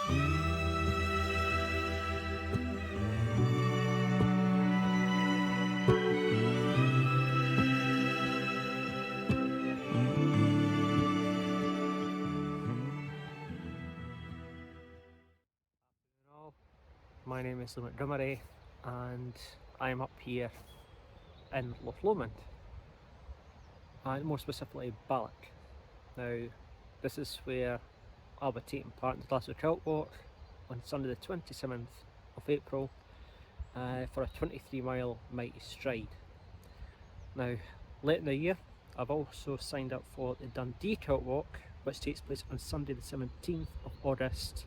My name is Linlithgow and I'm up here in Lothlomond, and more specifically Balloch. Now this is where I'll be taking part in the Glasgow Kiltwalk on Sunday the 27th of April for a 23-mile mighty stride. Now late in the year I've also signed up for the Dundee Kiltwalk, which takes place on Sunday the 17th of August,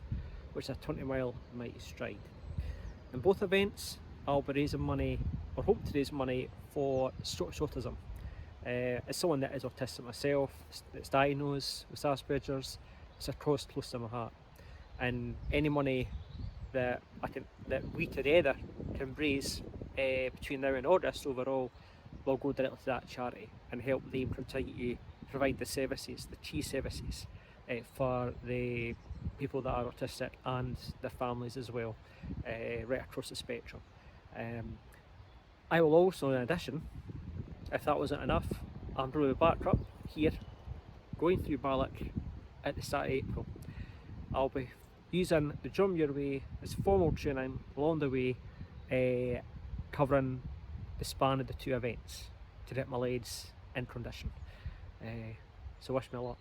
which is a 20-mile mighty stride. In both events I'll be raising money, or hope to raise money, for Scottish Autism. As someone that is autistic myself, that's diagnosed with Asperger's, it's a cause close to my heart, and any money that we together can raise between now and August overall will go directly to that charity and help them continue to provide the services, the key services for the people that are autistic and their families as well, right across the spectrum. I will also, in addition, if that wasn't enough, I'm probably back up here going through Balloch at the start of April. I'll be using the John Muir Way as formal training along the way, covering the span of the two events to get my legs in condition. So wish me luck.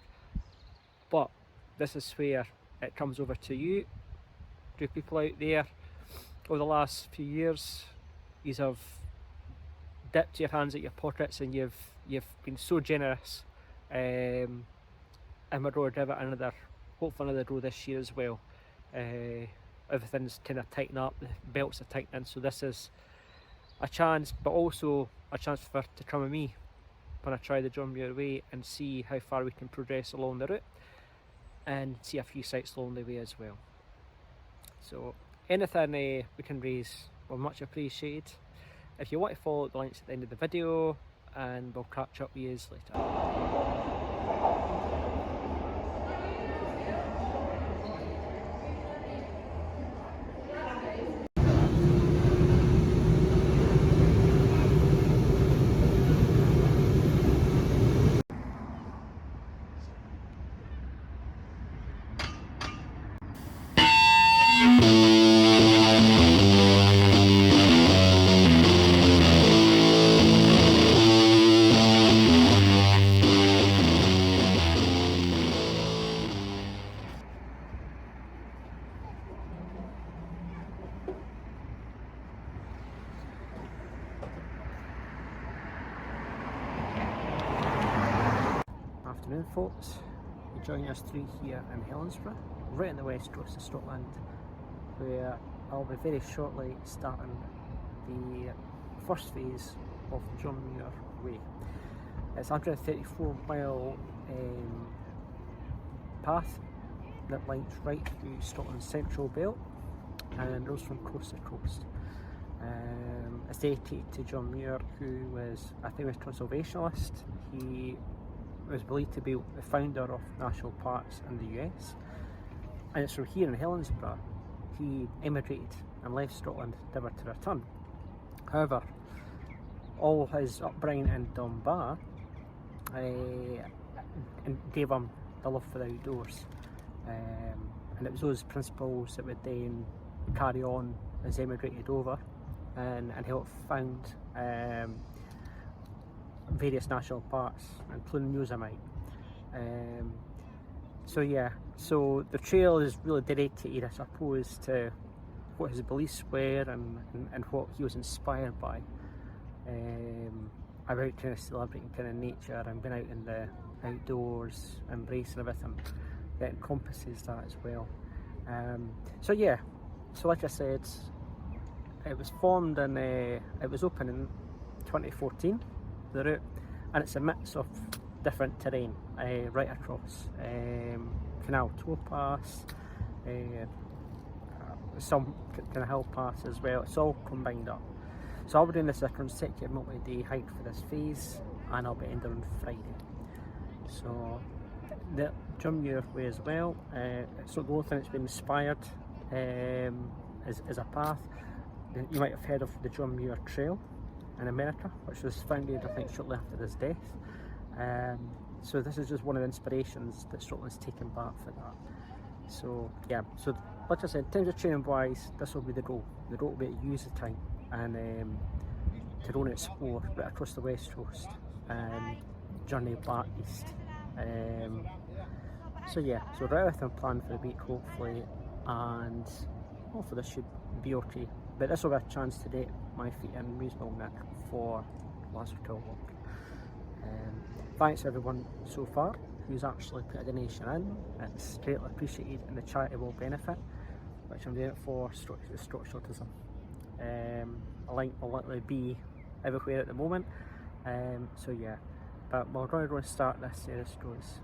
But this is where it comes over to you. Do people out there over the last few years, you have dipped your hands at your pockets and you've been so generous, and we're going to give it hopefully another go this year as well. Everything's kind of tightened up, the belts are tightening, so this is a chance, but also a chance to come with me when I try the John Muir Way and see how far we can progress along the route, and see a few sites along the way as well. So anything we can raise will be much appreciated. If you want to follow the links at the end of the video, and we'll catch up with you later. Afternoon folks, you're joining us through here in Helensburgh, right on the west coast of Scotland, where I'll be very shortly starting the first phase of the John Muir Way. It's a 134-mile path that links right through Scotland's central belt and goes from coast to coast. It's dedicated to John Muir, who was a famous conservationist. He was believed to be the founder of national parks in the US, and it's from here in Helensburgh he emigrated and left Scotland never to return. However, all his upbringing in Dunbar gave him the love for the outdoors, and it was those principles that would then carry on as he emigrated over and helped found various national parks, including Yosemite. So the trail is really dedicated, I suppose, to what his beliefs were and what he was inspired by, about kind of celebrating kind of nature and being out in the outdoors, embracing everything that encompasses that as well. So like I said, it was formed and it was open in 2014, the route, and it's a mix of different terrain right across, canal towpaths, some kind of hill paths as well. It's all combined up. So I'll be doing this as a consecutive multi-day hike for this phase, and I'll be ending on Friday. So the Muir way as well. It's not the only thing that's been inspired as a path. You might have heard of the Muir Trail in America, which was founded, I think, shortly after his death. So this is just one of the inspirations that Scotland's taken back for that. So yeah, so like I said, in terms of training wise, this will be the goal. The goal will be to use the time and to go and explore right across the west coast and journey back east. So yeah, so right everything planned for the week hopefully, and hopefully this should be okay. But this will be a chance to date my feet in reasonable nick for Glasgow Kiltwalk. Thanks everyone so far who's actually put a donation in. It's greatly appreciated, and the charity will benefit, which I'm doing it for the Scottish Autism. A link will literally be everywhere at the moment. So yeah, but we're going to start this series goes.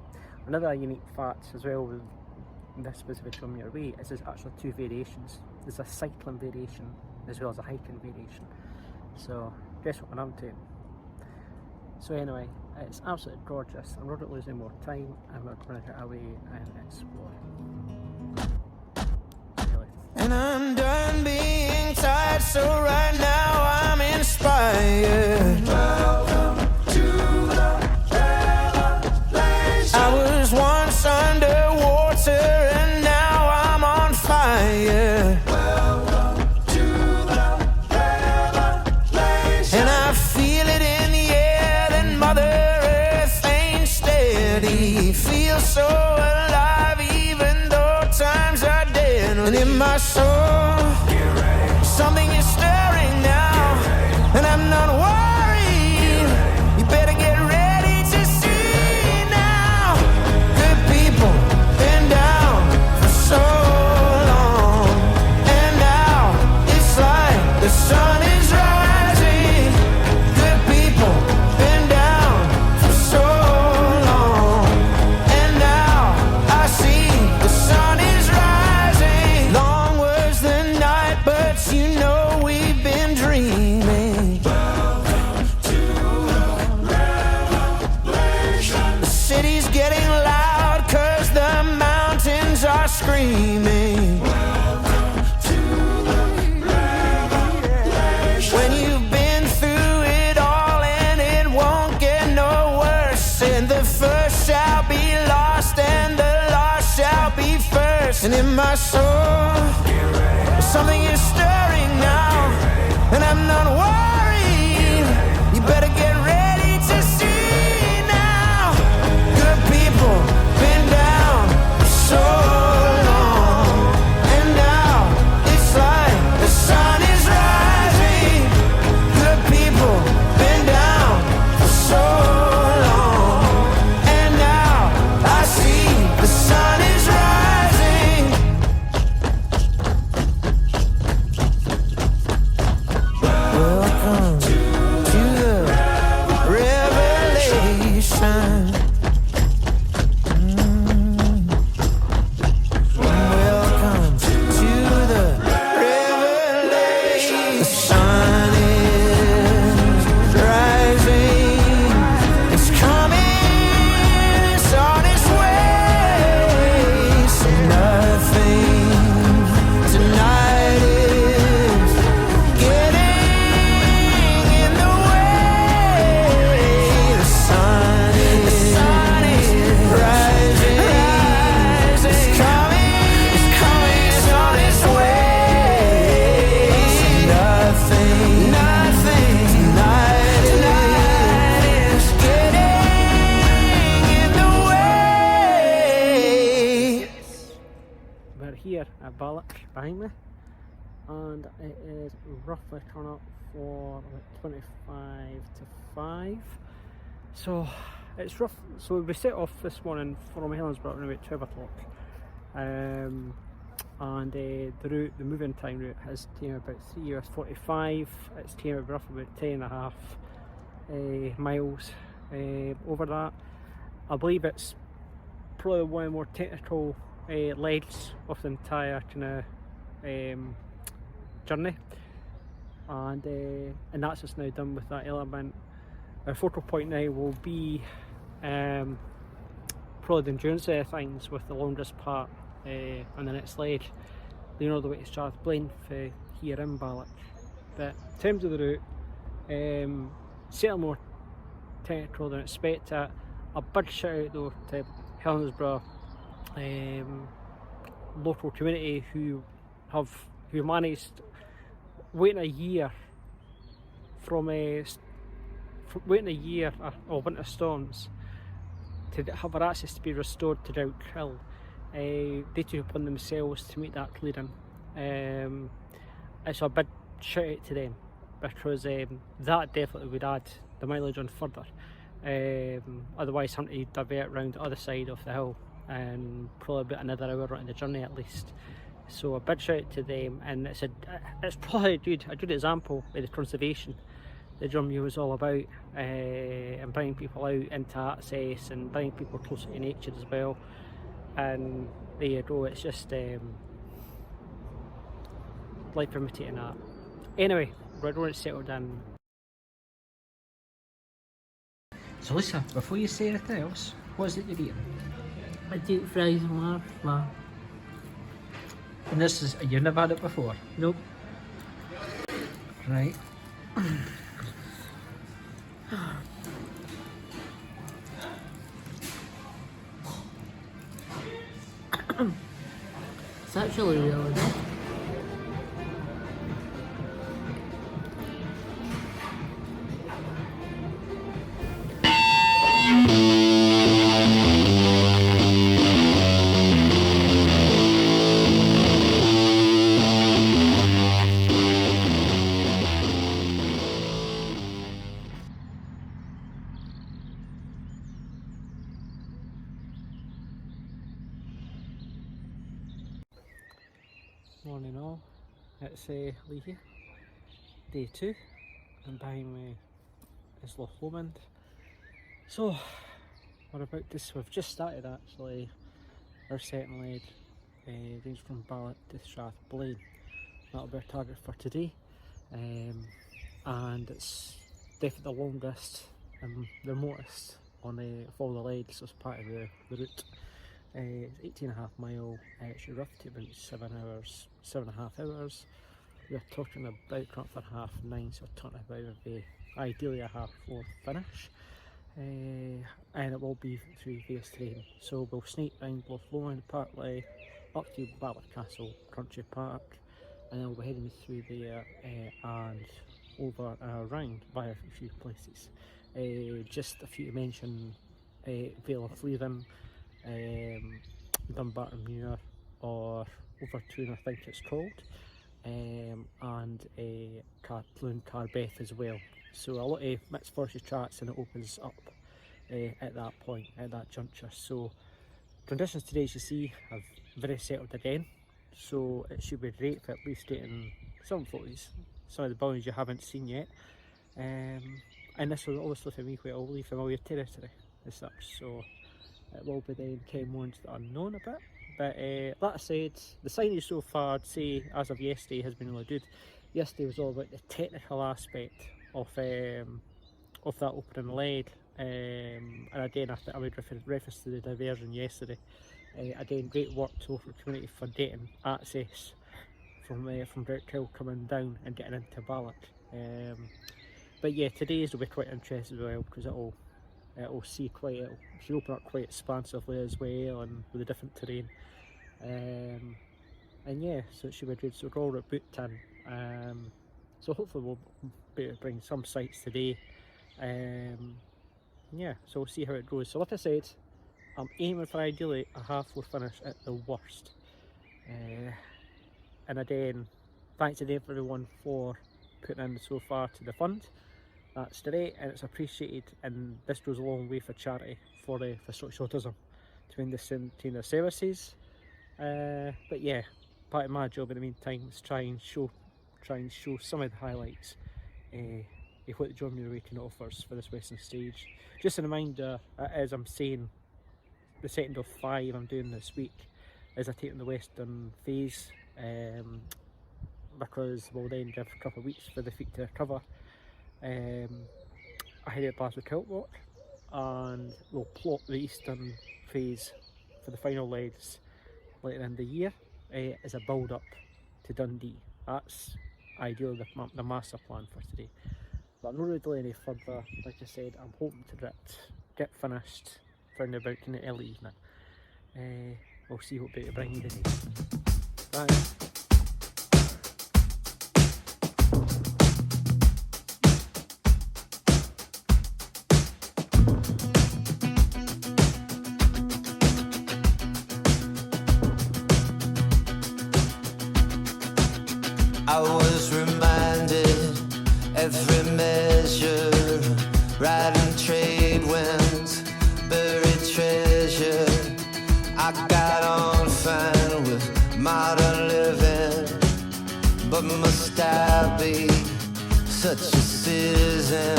Another unique fact as well with this specific Muir way is there's actually two variations. There's a cycling variation as well as a hiking variation. So guess what I'm doing? So anyway, it's absolutely gorgeous. I'm not losing more time, and we're going to get away and explore. And I'm done being tired, so right now I'm inspired. Welcome to the revelation. I was once underwater and now I'm on fire. Welcome to the revelation. And I feel it in the air, and Mother Earth ain't steady. Feel so alive even though times are dead. And in my soul, something is stirring now, and I'm not worried. You better get ready to see now. Good people, been down for so long, and now it's like the sun is rising. Good people, been down for so long, and now I see the sun is rising. Long was the night, but you know we've been dreaming. Welcome to the revelation. The city's getting loud 'cause the mountains are screaming. Welcome to the revelation. When you've been through it all and it won't get no worse, and the first shall be lost and the lost shall be first. And in my soul, something is stirring now, and I'm not worried. You better get ready to see now. Good people, been down for so long, and now it's like the sun is rising. Good people, been down for so long, and now I see the sun is rising. Welcome to the revelation. Welcome to the revelation. The sun is rising. It's coming. It's on its way. So nothing tonight is getting in the way. The sun is rising. It's coming. It's on its way. So nothing tonight is getting in the way. We're here at Balloch behind me, and it is roughly coming up for about 25 to 5. So it's rough. So we set off this morning from Helensburgh around about 12 o'clock. And the route, the moving time route has taken about 3 hours 45. It's taken roughly about 10.5 miles over that. I believe it's probably one of the more technical legs of the entire kind of journey, and that's just now done with that element. Our focal point now will be probably the endurance side of things with the longest part on the next leg, leading all the way to Strathblane for here in Balloch. But in terms of the route, certainly more technical than expected. A big shout out though to Helensburgh local community who managed waiting a year from waiting a year of winter storms to have our access to be restored to Drought Hill. They took upon themselves to make that clearing. It's a big shout out to them, because that definitely would add the mileage on further. Otherwise having to divert round the other side of the hill and probably about another hour on the journey at least. So a big shout out to them, and it's probably a good example of the conservation the Drum Muir was all about, and bringing people out into access and bringing people closer to nature as well. And there you go, it's just life imitating that. Anyway, we're going to settle down. So Lisa, before you say anything else, what is it you're eating? I do fries and marshmallow. And you've never had it before? Nope. Right. It's actually really good. Morning all, it's Lee here, day 2, and behind me is Loch Lomond. So, we're about this, we've just started actually our second leg, range from Balloch to Strathblane. That'll be our target for today, and it's definitely the longest and the remotest on of all the legs as part of the route. It's 18.5 mile, it should roughly about 7.5 hours. We're talking about coming for 9:30, so we're talking about ideally a 4:30 finish. And it will be through various terrain. So we'll sneak round Loch Lomond, partly up to Balloch Castle, Country Park, and then we'll be heading through there and over around via a few places. Just a few to mention, Vale of Fleethen, Dunbar and Muir, or Overtoon I think it's called, and Carploon Carbeth as well. So a lot of mixed forces tracks, and it opens up at that point, at that juncture. So conditions today, as you see, have very settled again, so it should be great for at least getting some photos, some of the buildings you haven't seen yet. And this will obviously for me quite a wholly familiar territory as such, so it will be then kind more into the unknown a bit. But that said, the signage so far, I'd say as of yesterday, has been really good. Yesterday was all about the technical aspect of that opening leg, and again I made reference to the diversion yesterday. Again, great work to local community for getting access from Dundee Kiltwalk coming down and getting into Balloch. But yeah, today's will be quite interesting as well, because it'll open up quite expansively as well, and with the different terrain. And yeah, so it should be good. So we're all at boot in. So hopefully we'll be able to bring some sights today. Yeah, so we'll see how it goes. So like I said, I'm aiming for ideally a 4:30 finish at the worst. And again, thanks again for everyone for putting in so far to the fund. That's great, and it's appreciated, and this goes a long way for charity for Scottish Autism, between the services. But yeah, part of my job in the meantime is try and show some of the highlights of what the John Muir Awakening offers for this Western stage. Just a reminder, as I'm saying, the second of 5 I'm doing this week is I take the Western phase, because we'll then give a couple of weeks for the feet to recover. I headed Glasgow Kiltwalk, and we'll plot the eastern phase for the final legs later in the year as a build up to Dundee. That's ideally the master plan for today. But I'm not really doing any further. Like I said, I'm hoping to get finished around about in the early evening. We'll see what bit to bring today. Bye. I was reminded every measure, riding trade winds, buried treasure. I got on fine with modern living, but must I be such a citizen?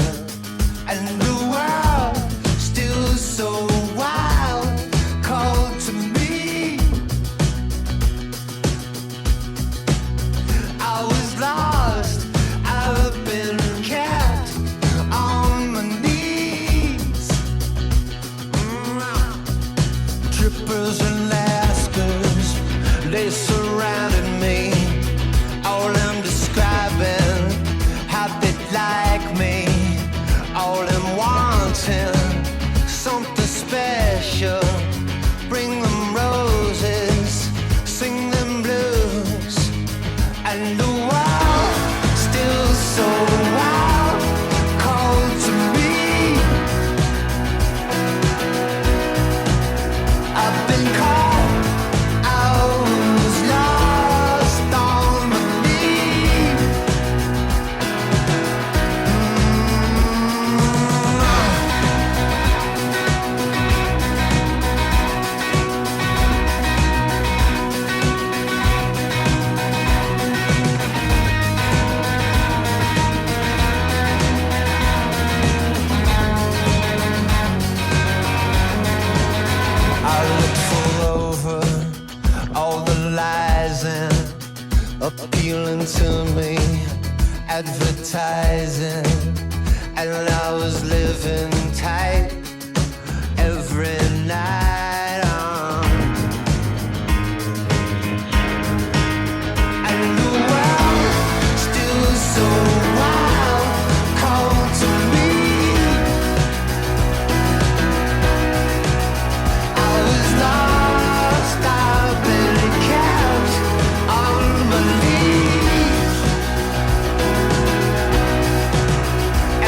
And the world still so wild, called to me. I was lost, I've been kept on my knees. Trippers and Lascars, they surrounded me. All them describing how they'd like me. All them wanting something special. Bring them roses, sing them blues. And the world still so wild, called to me. I've been caught, I was lost on my knees. I looked full over all the lies and appealing to me, advertising, and I was living tight every night. And the world still so wild, called to me. I was lost, I've been kept on my knees.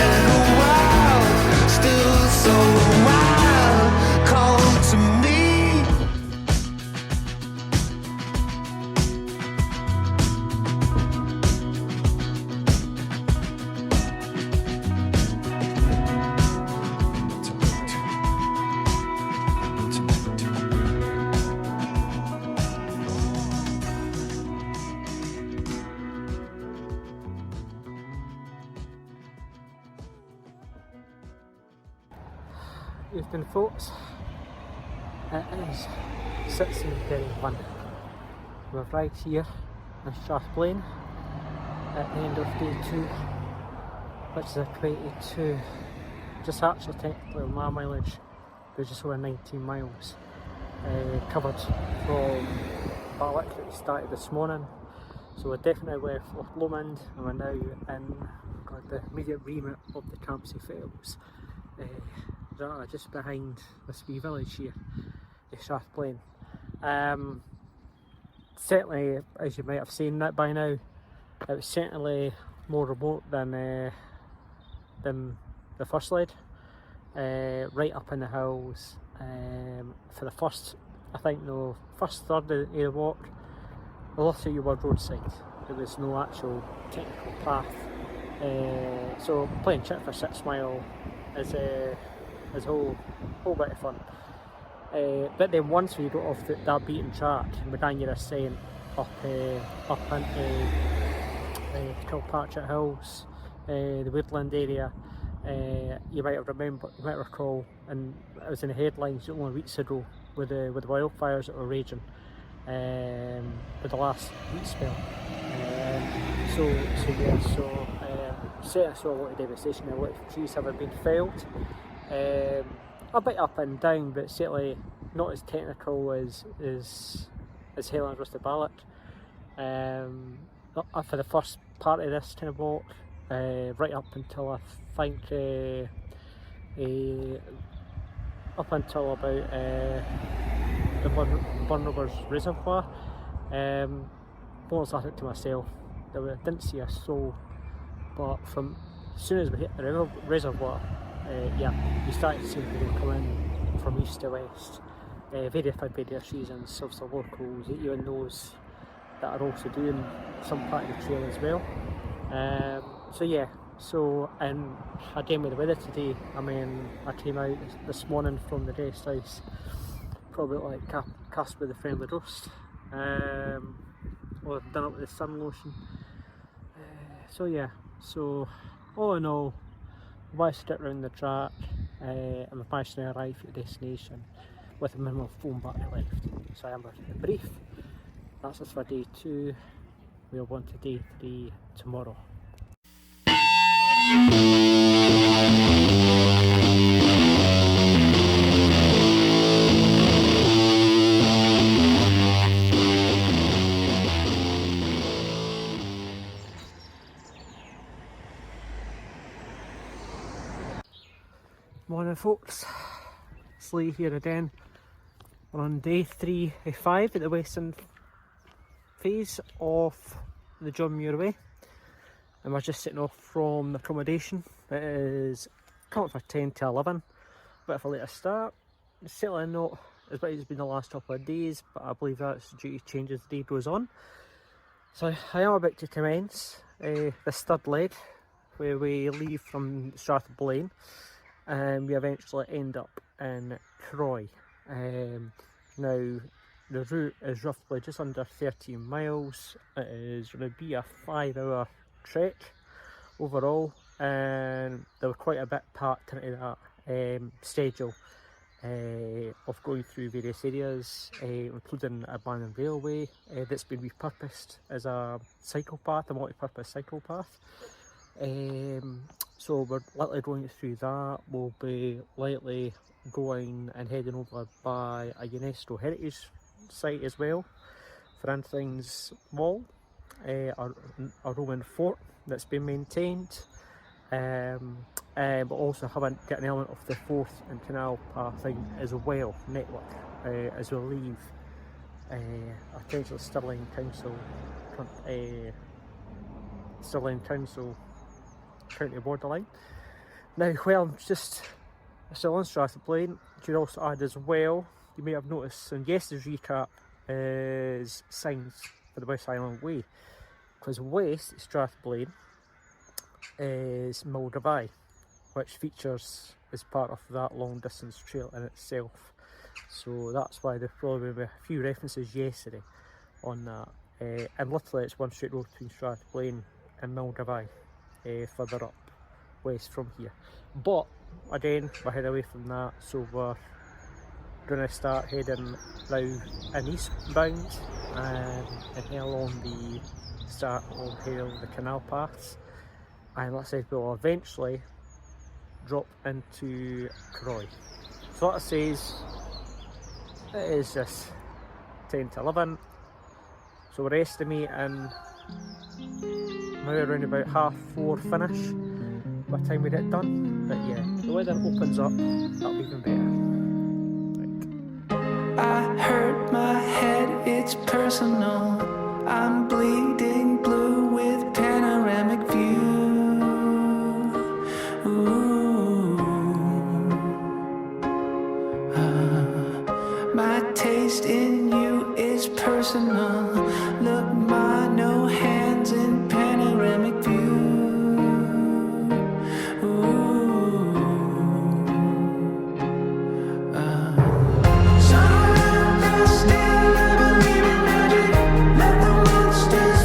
And the world still so wild, called to me. Evening folks, it is 16:31. We're right here in Strathblane at the end of day 2, which is equated to just actually technically on my mileage, there's just over 19 miles covered from Balloch that we started this morning. So we're definitely left Loch Lomond and we're now in the immediate remit of the Campsie Fells. Just behind this wee village here, Strathblane. Certainly, as you might have seen that by now, it was certainly more remote than the first leg. Right up in the hills. For the first, first third of the walk, a lot of you were roadside. There was no actual technical path. So playing chip for 6 mile is a whole bit of fun. But then once we got off that beaten track and began your ascent up into Kilpatrick Hills, the woodland area, you might recall, and it was in the headlines only weeks ago with the wildfires that were raging with the last heat spell. Certainly saw a lot of devastation. A lot of trees have been felled. a bit up and down, but certainly not as technical as Helensburgh to Balloch. For the first part of this kind of walk, right up until I think up until about the Burnovers Reservoir. Bonus I think to myself, I didn't see a soul, but from as soon as we hit the reservoir, you started to see people come in from east to west. Verified pedestrians, of the locals, even those that are also doing some part of the trail as well. And again with the weather today, I mean, I came out this morning from the rest house, probably like Casper the Friendly Ghost. Well, I've done it with the sun lotion. So all in all, I managed to get round the track and I've managed to arrive at the destination with a minimal phone battery left. So I am brief. That's us for day 2. We'll go on to day 3 tomorrow. Morning folks, it's Lee here again. We're on day 3 of 5 at the western phase of the John Muir Way, and we're just setting off from the accommodation. It is coming for 10 to 11, bit of a later start. It's certainly not as bad as it's been the last couple of days, but I believe that's due to change as the day goes on. So I am about to commence the third leg, where we leave from Strathblane and we eventually end up in Croy. Now the route is roughly just under 13 miles. It is going to be a 5-hour trek overall, and there was quite a bit packed into that schedule of going through various areas, including a abandoned railway that's been repurposed as a cycle path, a multi-purpose cycle path. So we're likely going through that. We'll be likely going and heading over by a UNESCO heritage site as well, Fundraising's wall, a Roman fort that's been maintained, but also haven't got an element of the Forth and Canal pathing as well network as we'll leave potentially Stirling Council county borderline. Now, well, I'm just still on Strathblane. Should also add as well, you may have noticed in yesterday's recap is signs for the West Island Way, because west of Strathblane is Mildavai, which features as part of that long distance trail in itself. So that's why there's probably been a few references yesterday on that. And literally it's one straight road between Strathblane and Mildavai, further up west from here. But again, we're heading away from that, so we're going to start heading now in eastbound and head along the start of the canal paths, and let's say we'll eventually drop into Croy. So what it says, it is just 10 to 11, so we're estimating now around about 4:30 finish by the time we get done. But yeah, the weather opens up, that'll be even better. I hurt my head, it's personal. I'm bleeding blue with panoramic view. My taste in you is personal. Look, my no hands in panoramic view. Still I believe in magic. Let the monsters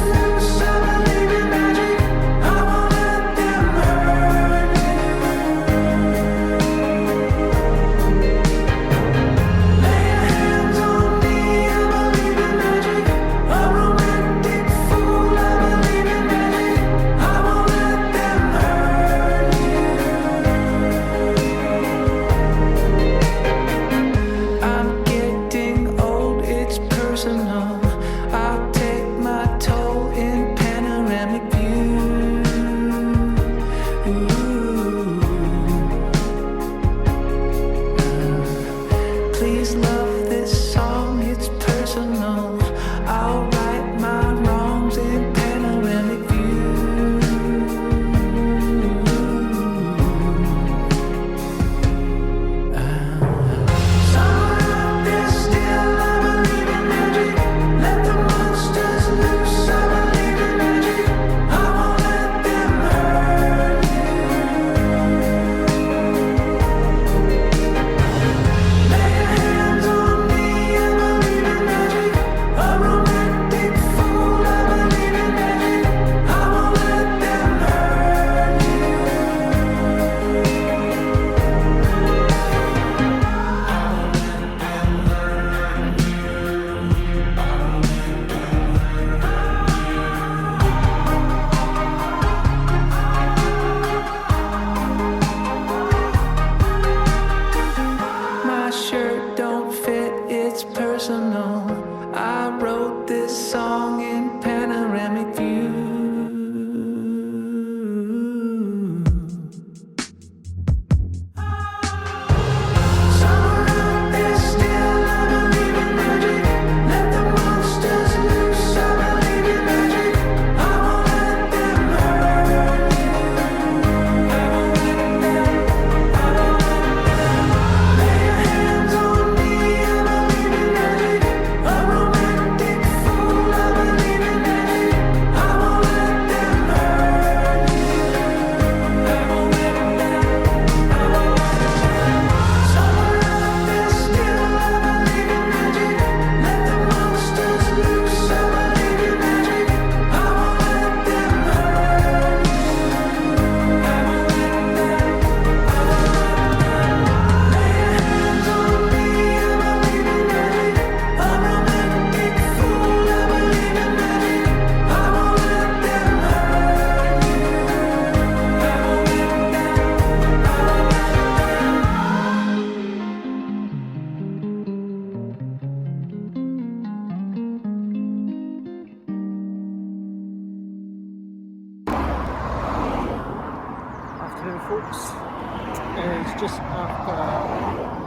is just after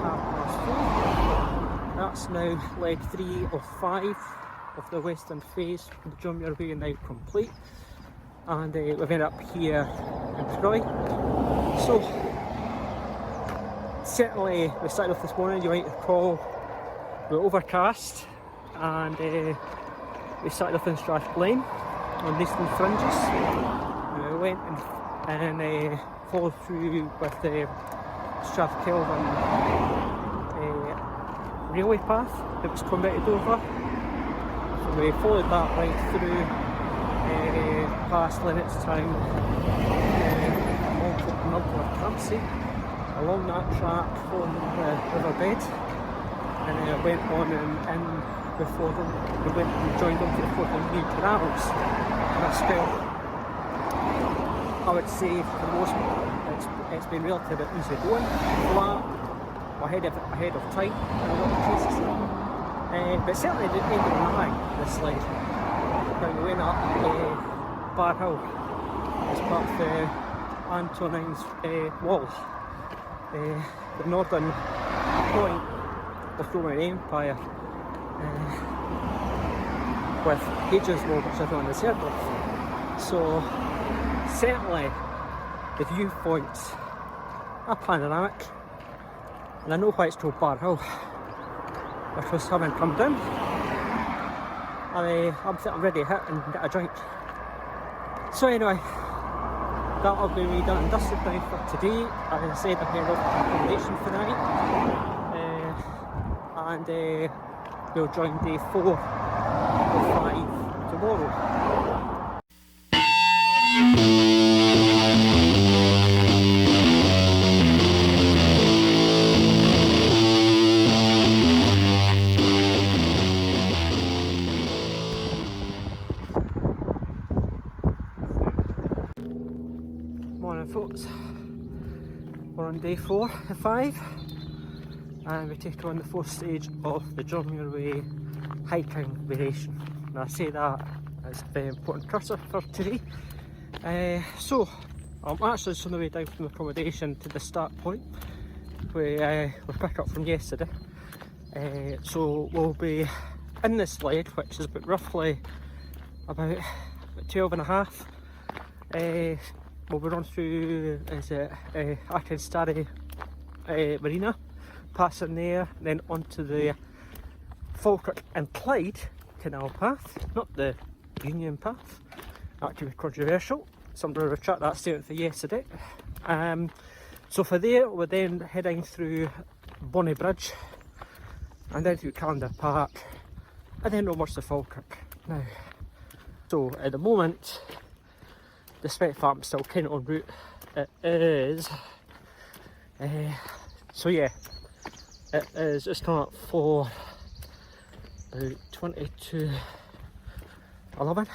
4:30. That's now leg 3 of 5 of the western phase of the John Muir Way now complete, and we've ended up here in Croy. So certainly we started off this morning, you might recall, we were overcast, and we started off in Strathblane on the eastern fringes. We went and followed through with the Strathblane railway path that was committed over. So we followed that right through past Linlithgow, Multiple campsite, along that track from the riverbed, and went on and before them we went and joined them to the Forth and New canals. And I spent, I would say for the most part it's been relatively easy going, flat, ahead of time in a lot of cases. But certainly at the end of the night, this slide, when we went up Bar Hill as part of the Antonine's wall, the northern point of the Roman Empire, with Hagenslow, which everyone has heard of. So certainly the viewpoints are panoramic, and I know why it's called Bar Hill, which was having come down. I'm ready to hit and get a drink. So anyway, that'll be me done and dusted now for today. As I said, I'm heading off to accommodation for the night, and we'll join day 4 or 5 tomorrow. Morning folks, we're on day 4 and 5, and we take on the 4th stage of the John Muir Way hiking variation. And I say that as a very important cursor for today. So I'm actually just on the way down from the accommodation to the start point where we pick up from yesterday. So we'll be in the sled, which is roughly about 12 and a half. We'll be run through Akinstari Marina, passing there, then onto the Falkirk and Clyde canal path, not the Union path. That could be controversial. Somebody will retract that statement for yesterday. So for there, we're then heading through Bonnie Bridge, and then through Calendar Park, and then over to Falkirk. Now, so at the moment, despite the fact I'm still kind of en route, it is, so yeah, it is just coming up for about 20 to 11.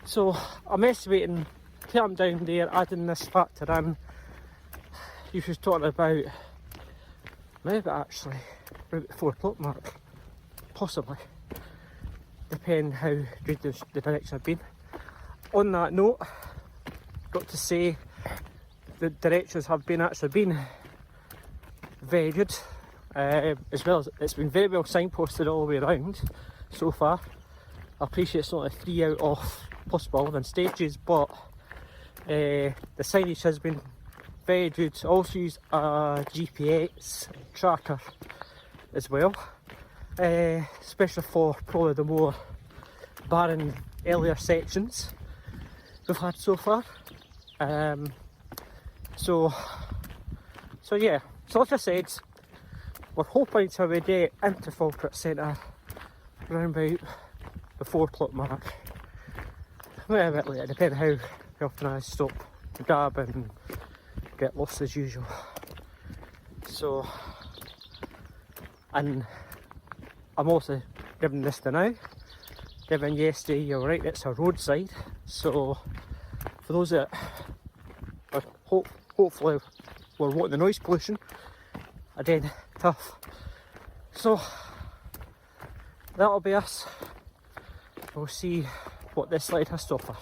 So I'm estimating, till I'm down there, adding this factor in, you was talking about maybe actually about the 4 o'clock mark, possibly, depending how good the direction I've been. On that note, got to say the directions have actually been very good, as well as it's been very well signposted all the way around so far. I appreciate it's only 3 out of possible 11 stages, but the signage has been very good. I also used a GPS tracker as well, especially for probably the more barren earlier sections we've had so far. So yeah, so like I said, we're hoping to we get into Falkirk Centre around about the 4 o'clock mark. Maybe a bit later, depending how often I stop to grab and get lost as usual. So, and I'm also giving this to now. Given yesterday, you're right, it's a roadside, so for those that are hopefully were wanting the noise pollution, again, tough. So that'll be us. We'll see what this slide has to offer.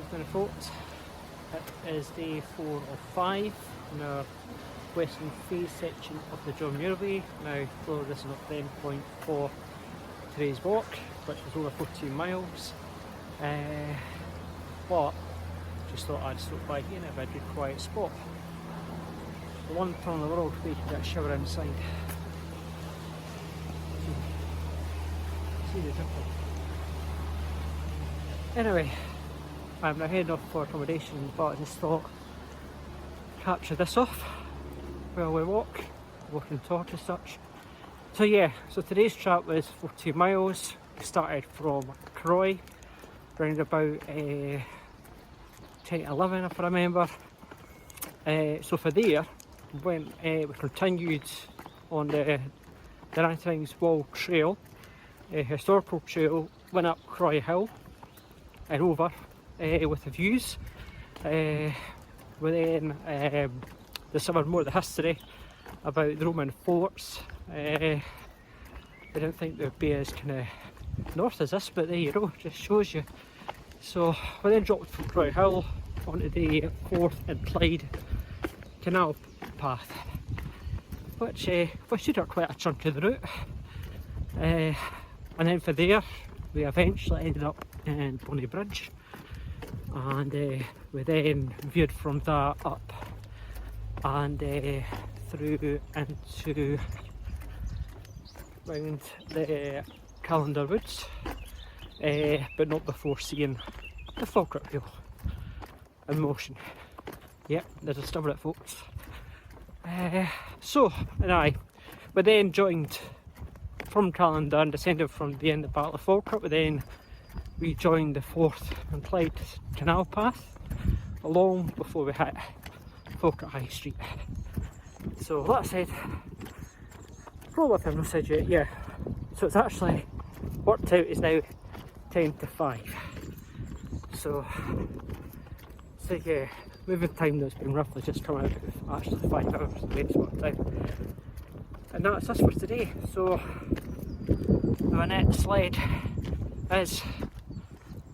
evening folks. It is day 4 of 5 in our western phase section of the John Muir Way. Now though this is not the end point for today's walk, which is over 14 miles, but just thought I'd stop by here in a very good quiet spot. The one turn in the world where you can get a shower inside. See the difference. Anyway, I'm now heading off for accommodation, but I just thought capture this off while we walk and talk as such. So yeah, so today's trap was 14 miles. We started from Croy, round about 10 to 11 if I remember. So for there, we continued on the Rantings Wall Trail, a historical trail, went up Croy Hill and over with the views. We then discovered more of the history about the Roman forts. We didn't think they would be as kind of north as this, but there you go, just shows you. So we then dropped from Croy Hill onto the Forth and Clyde canal path, which took up quite a chunk of the route. And then for there, we eventually ended up in Bonnie Bridge, and we then veered from that up and through into round the Calendar Woods, but not before seeing the Falkirk wheel in motion. Yep, they discovered it folks. We then joined from Calendar and descended from the end of the Battle of Falkirk. We then rejoined the Forth and Clyde canal path along before we hit Falkirk High Street. So that said, roll with him, no said yet, yeah. So it's actually worked out, it's now 10 to 5. So yeah, moving time that's been roughly just coming out of actually 5 hours the way it's worked out. And that's us for today. So our next sled is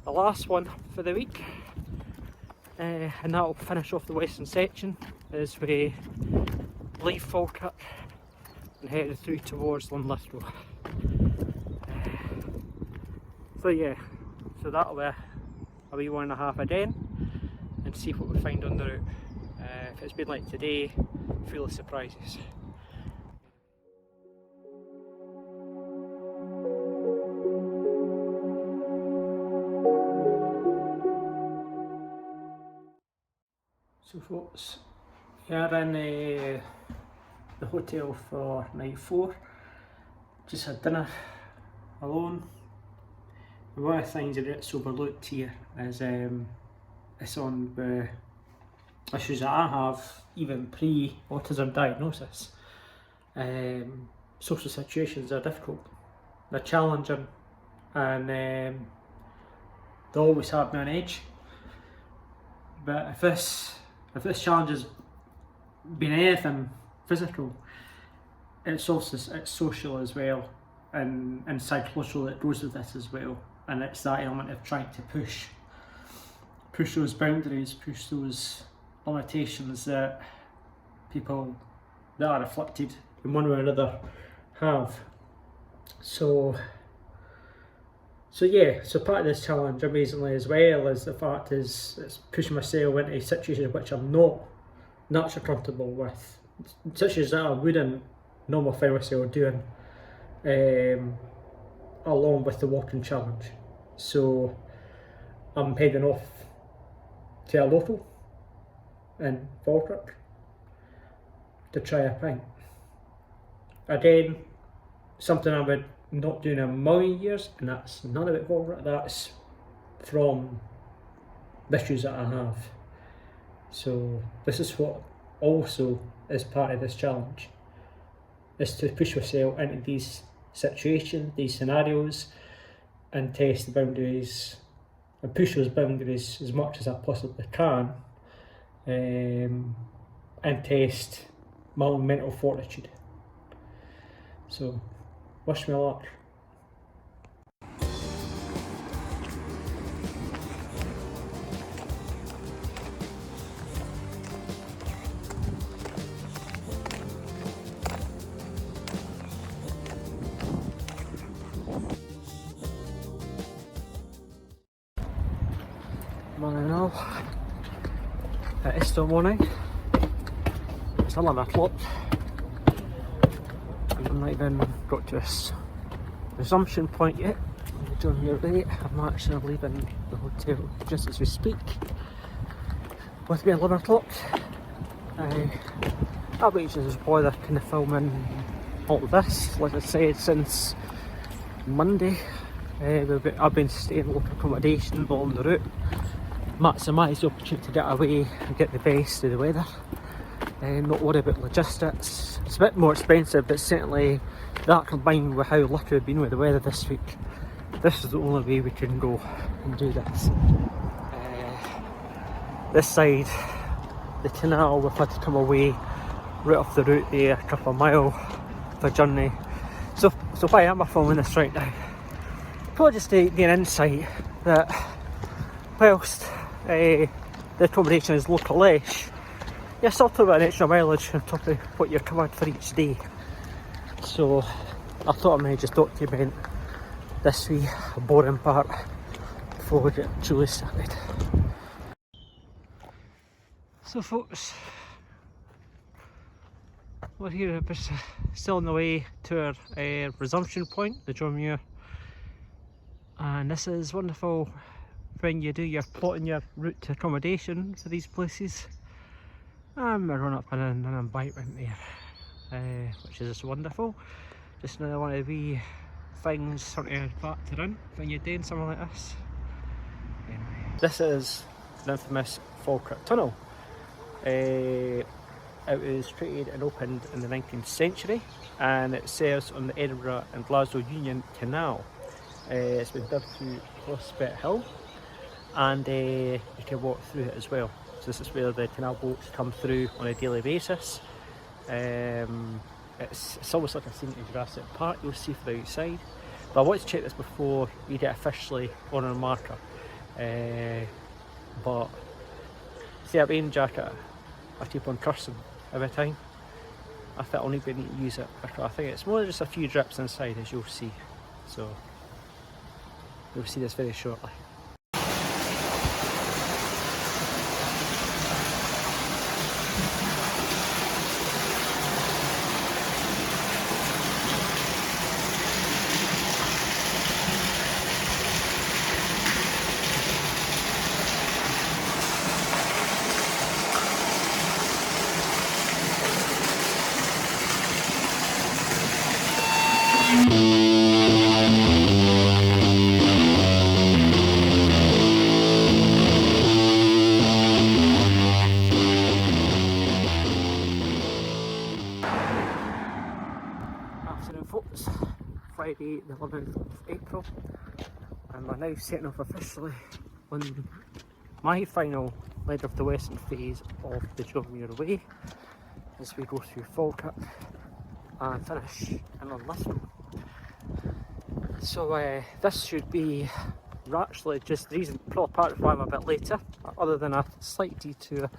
the last one for the week, and that'll finish off the western section as we leave Falkirk and head through towards Linlithgow. So yeah, so that'll be a wee 1.5 again, and see what we find on the route. If it's been like today, full of surprises. So folks, we are in the hotel for night 4. Just had dinner alone. And one of the things that gets overlooked here is it's on the issues that I have, even pre-autism diagnosis. Social situations are difficult, they're challenging, and they always have me on edge. But if this challenge has been anything physical, it's also it's social as well, and psychological that goes with this as well. And it's that element of trying to push those boundaries, push those limitations that people that are afflicted in one way or another have. So yeah, so part of this challenge amazingly as well is the fact is it's pushing myself into situations which I'm not naturally comfortable with, situations that I wouldn't normally find myself doing, along with the walking challenge. So I'm heading off to a local in Falkirk to try a pint. Again, something I would not do in a million years, and that's none of it Falkirk, that's from the issues that I have. So this is what also is part of this challenge, is to push yourself into these situations, these scenarios, and test the boundaries and push those boundaries as much as I possibly can, and test my own mental fortitude. So wish me luck. Morning all. It is still morning. It's 11 o'clock. I'm not even got to this resumption point yet. During your day, I'm actually leaving the hotel just as we speak. With me at 11 o'clock. I've been just bother kind of filming all of this, like I said, since Monday. I've been staying in local accommodation along the route, maximise the opportunity to get away and get the best of the weather, and not worry about logistics. It's a bit more expensive, but certainly that combined with how lucky we've been with the weather this week, this is the only way we can go and do this. This side, the canal, we've had to come away right off the route there, a couple of mile of a journey. So why am I filming this right now? Probably just to get an insight that whilst the accommodation is local-ish, you're still talking about an extra mileage on top of what you're covered for each day. So I thought I might just document this wee boring part before we get truly started. So folks, we're here still on the way to our resumption point, the Muir. And this is wonderful when you do your plotting your route to accommodation for these places. And we run up in an embankment there, which is just wonderful. Just another one of the wee things sort of factor in when you're doing something like this. Anyway, this is the infamous Falkirk Tunnel. It was created and opened in the 19th century, and it serves on the Edinburgh and Glasgow Union Canal. It's been dug through Prospect Hill, and you can walk through it as well. So this is where the canal boats come through on a daily basis. It's almost like a scene in Jurassic Park, you'll see from the outside. But I wanted to check this before we get officially on our marker. But see that rain jacket I keep on cursing every time? I think I'll need to use it. I think it's more than just a few drips inside, as you'll see. So you'll see this very shortly. Folks, Friday the 11th of April, and we're now setting off officially on my final leg of the western phase of the Muir Way as we go through Falkirk and finish in Linlithgow. So this should be actually just the reason, probably part of why I'm a bit later, other than a slight detour.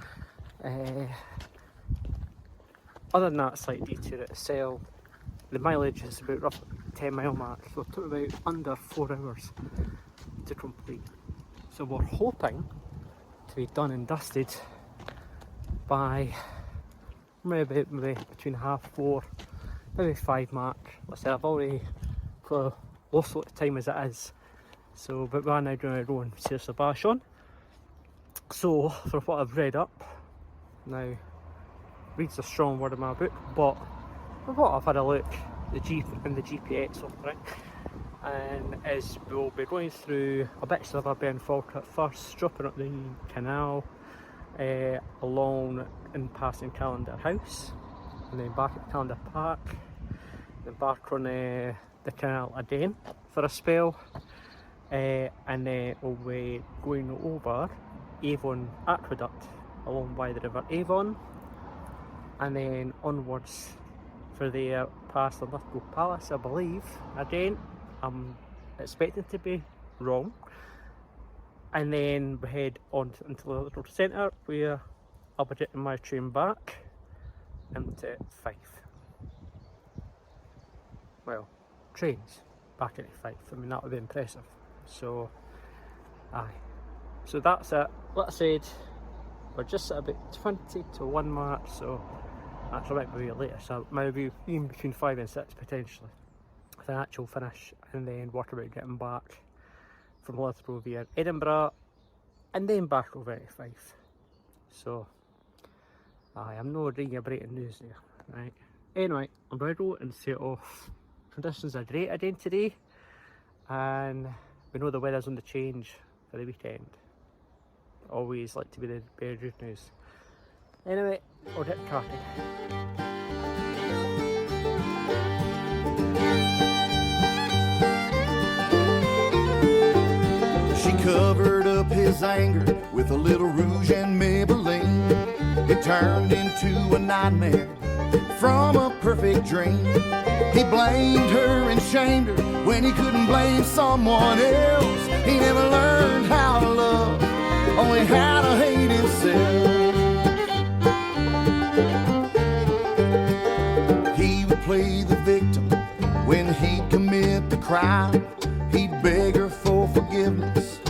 Other than that slight detour itself, the mileage is about roughly 10 mile mark, so it took about under 4 hours to complete. So we're hoping to be done and dusted by maybe between 4:30, maybe 5 mark. Like I said, I've already got lost a lot of time as it is. So, but we're now doing our own seriously bash on. So, for what I've read up, now reads a strong word in my book, but what I've had a look in the GPS offering, and as we'll be going through a bit of Aberdeen Falkirk first, dropping up the canal along and passing Calendar House, and then back at Calendar Park, then back on the canal again for a spell, and then we'll be going over Avon Aqueduct along by the River Avon, and then onwards for the past Linlithgow Palace, I believe. Again, I'm expecting to be wrong. And then we head on into the Linlithgow Centre, where I'll be getting my train back into Fife. Well, trains back into Fife. I mean, that would be impressive. So, aye. So that's it. Like I said, we're just at about 20 to 1 mark, so actually might be later, so maybe even between 5 and 6 potentially, with an actual finish, and then work about getting back from Linlithgow via Edinburgh, and then back over 85. So, I'm not reading your breaking news there, right? Anyway, I'm ready to and set off. Conditions are great again today, and we know the weather's on the change for the weekend. Always like to be the bear good news. Anyway, we'll get cracking. She covered up his anger with a little rouge and Maybelline. It turned into a nightmare from a perfect dream. He blamed her and shamed her when he couldn't blame someone else. He never learned how to love, only how to hate himself. He would play the victim when he'd commit the crime. He'd beg her for forgiveness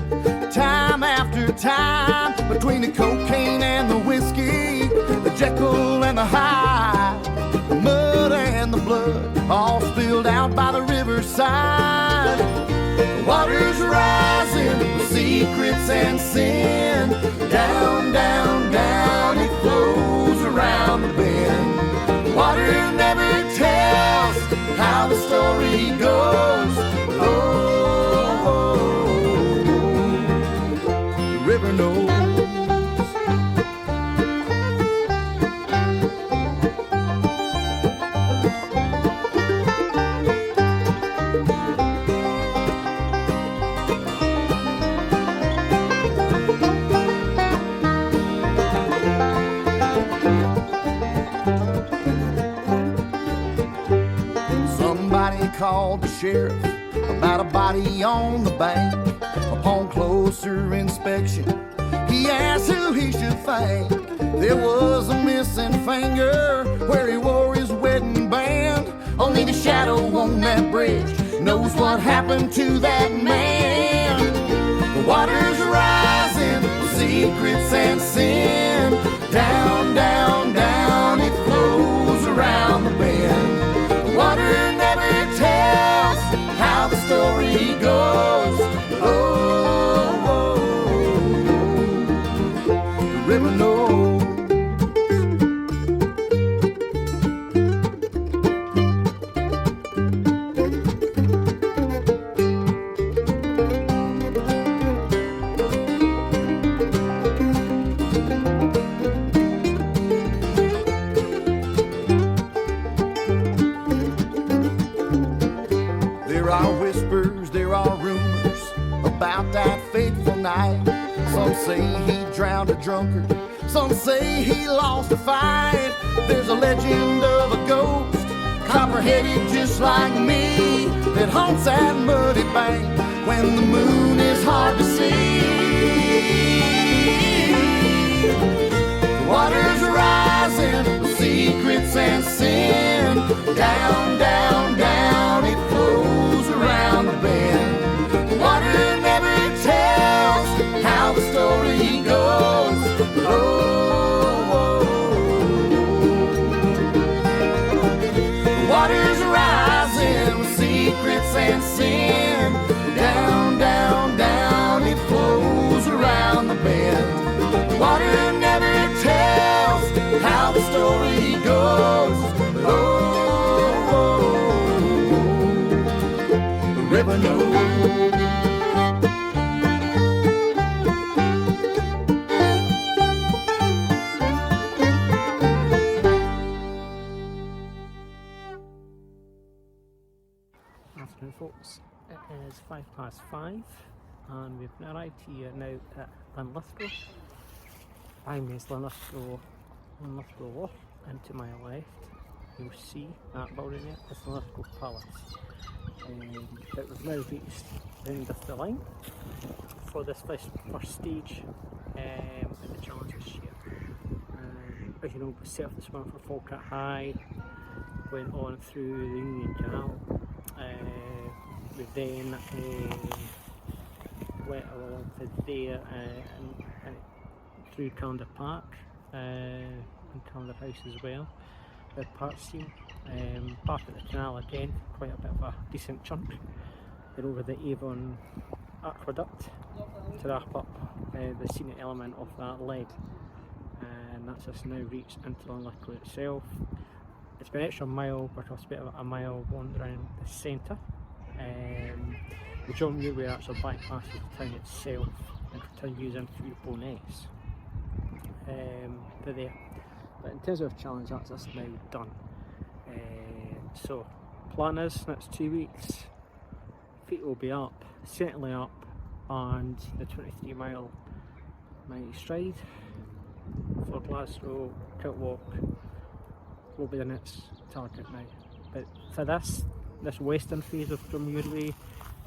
time after time. Between the cocaine and the whiskey, the Jekyll and the Hyde, the mud and the blood all spilled out by the riverside. The water's rising with secrets and sin. Down, down, down it flows around the bend. The water never tells how the story goes. The river knows. Called the sheriff about a body on the bank. Upon closer inspection, he asked who he should thank. There was a missing finger where he wore his wedding band. Only the shadow on that bridge knows what happened to that man. The water's rising with secrets and sin. Down, down, down it flows around the bend. The water never tells how the story goes. The river knows. About that fateful night. Some say he drowned a drunkard, some say he lost a fight. There's a legend of a ghost, copper-headed just like me, that haunts that muddy bank when the moon is hard to see. The water's rising with secrets and sin. Down, down, down it flows around the bend. Water never tells how the story goes. The water's rising with secrets and sin. Down, down, down it flows around the bend. Water never tells how the story goes. The river knows. Folks, it is 5:05 and we've arrived here now at Linlithgow. I'm in Linlithgow Walk, and to my left you'll see that building there is the Linlithgow Palace. It was now reached the end of the line for this first stage in the challenge this year. As you know, we set off this one for Falkirk High, went on through the Union Canal. We then went along to there and through Calendar Park and Calendar House as well. The park scene, back at the canal again, quite a bit of a decent chunk. Then over the Avon Aqueduct to wrap up the scenic element of that leg, and that's us now reached into Linlithgow itself. It's been an extra mile, but it's a bit of a mile wandering the centre. The John Muir Way actually bypasses the town itself and continues in through Bo'ness to there. But in terms of challenge, that's us now done. So plan is next 2 weeks, feet will be up, certainly up, and the 23 mile mighty stride for Glasgow Kiltwalk will be the next target now. But for this western phase of the Muir Way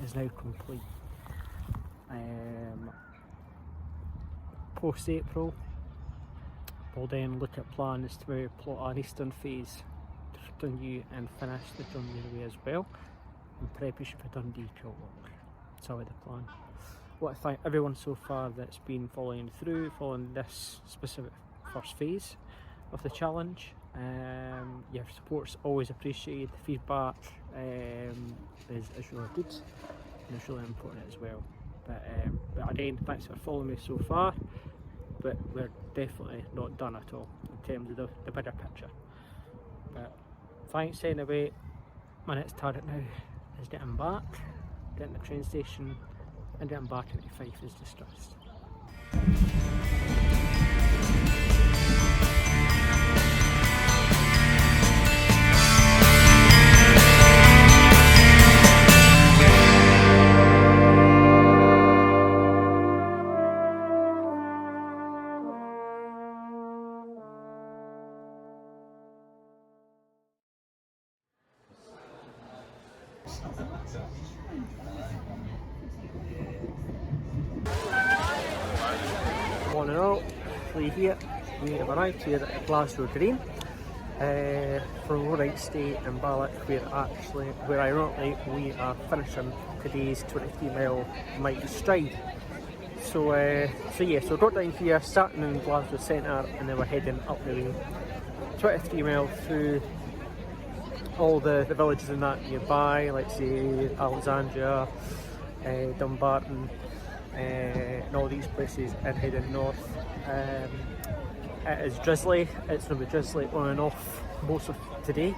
is now complete. Post April, we'll then look at plans to plot an eastern phase to continue and finish the John Muir Way as well, in preparation for Dundee Kiltwalk. That's always the plan. What I thank everyone so far that's been following this specific first phase of the challenge. Your support's always appreciated. The feedback is really good and it's really important as well. But again, thanks for following me so far. But we're definitely not done at all in terms of the bigger picture. But thanks anyway. My next target now is getting back, getting to the train station and getting back into Fife as discussed. Morning all, Lee here. We have arrived here at Glasgow Green from Road Stay in Balloch, where ironically we are finishing today's 23 mile mighty stride. So we got down here, starting in Glasgow Centre, and then we're heading up the way 23 miles through all the villages in that nearby, like say Alexandria, Dunbar, and all these places, and heading north. It is drizzly. It's going to be drizzly on and off most of today.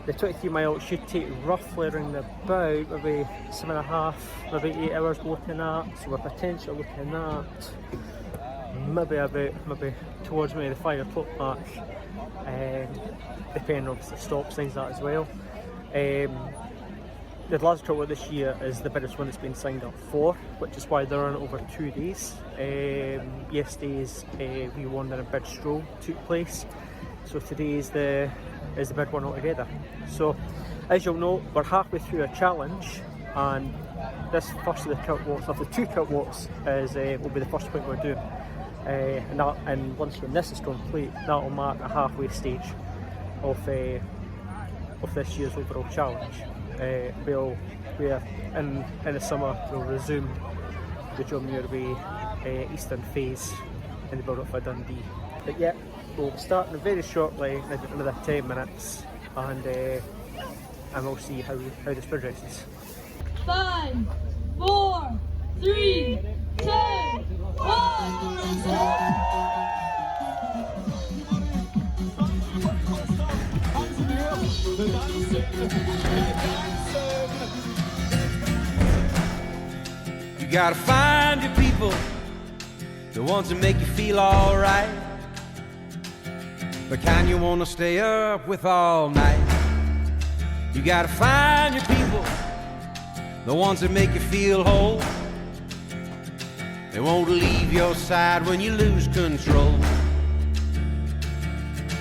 The 23 mile should take roughly around about maybe 7.5, maybe 8 hours looking at. So we're potentially looking at maybe towards maybe the 5 o'clock mark, depending on the stop signs that as well. The Glasgow Kiltwalk this year is the biggest one that's been signed up for, which is why they're on over 2 days. Yesterday's wee wandering big stroll took place, so today's the big one altogether. So as you'll know, we're halfway through a challenge, and this first of the Kiltwalks, of the 2 Kiltwalks, will be the first point we're doing. And once when this is complete, that will mark a halfway stage of this year's overall challenge. Where in the summer we'll resume the John Muir Way eastern phase in the build up for Dundee. But yeah, we'll be starting very shortly, in another 10 minutes, and we'll see how this progresses. 5, 4, 3, 2, 1. You gotta find your people, the ones that make you feel alright, the kind you wanna stay up with all night. You gotta find your people, the ones that make you feel whole, they won't leave your side when you lose control,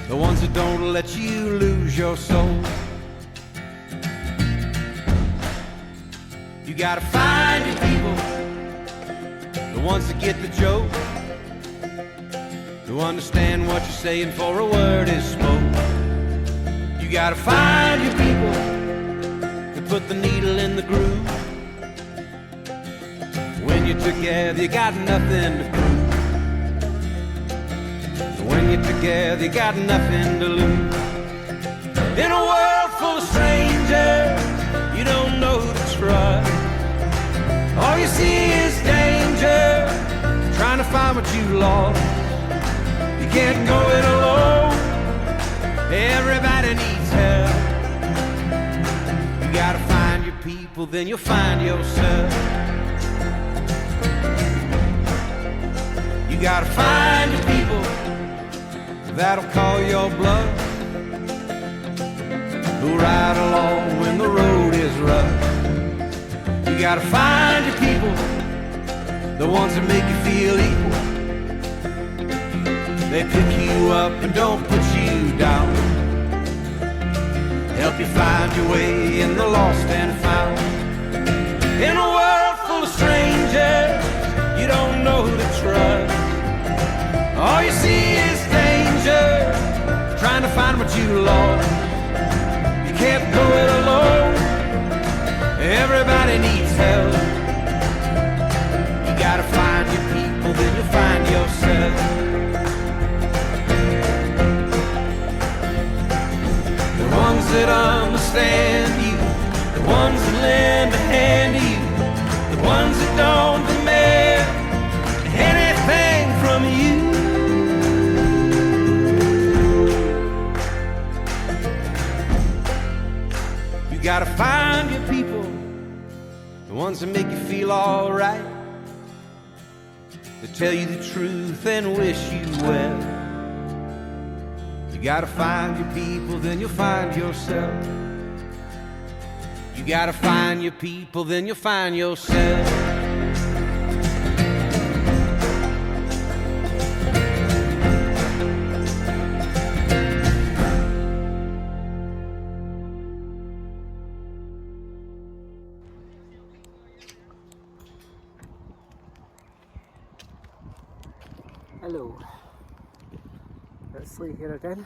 the ones that don't let you lose your soul. You gotta find your people, the ones that get the joke, who understand what you're saying for a word is spoke. You gotta find your people, to put the needle in the groove. When you're together, you got nothing to prove. When you're together, you got nothing to lose. In a world full of strangers, you don't know who to trust. All you see is danger, trying to find what you lost. You can't go it alone, everybody needs help. You gotta find your people, then you'll find yourself. You gotta find your people that'll call your bluff, who ride along when the road is rough. You gotta find your people, the ones that make you feel equal. They pick you up and don't put you down, help you find your way in the lost and found. In a world full of strangers, you don't know who to trust. All you see is danger, trying to find what you lost. You can't go it alone, everybody needs help. You gotta find your people, then you'll find yourself. The ones that understand you, the ones that lend a hand to you, the ones that don't demand anything from you. You gotta find your people, the ones that make you feel alright, that tell you the truth and wish you well. You gotta find your people, then you'll find yourself. You gotta find your people, then you'll find yourself. Hello, it's Lee here again.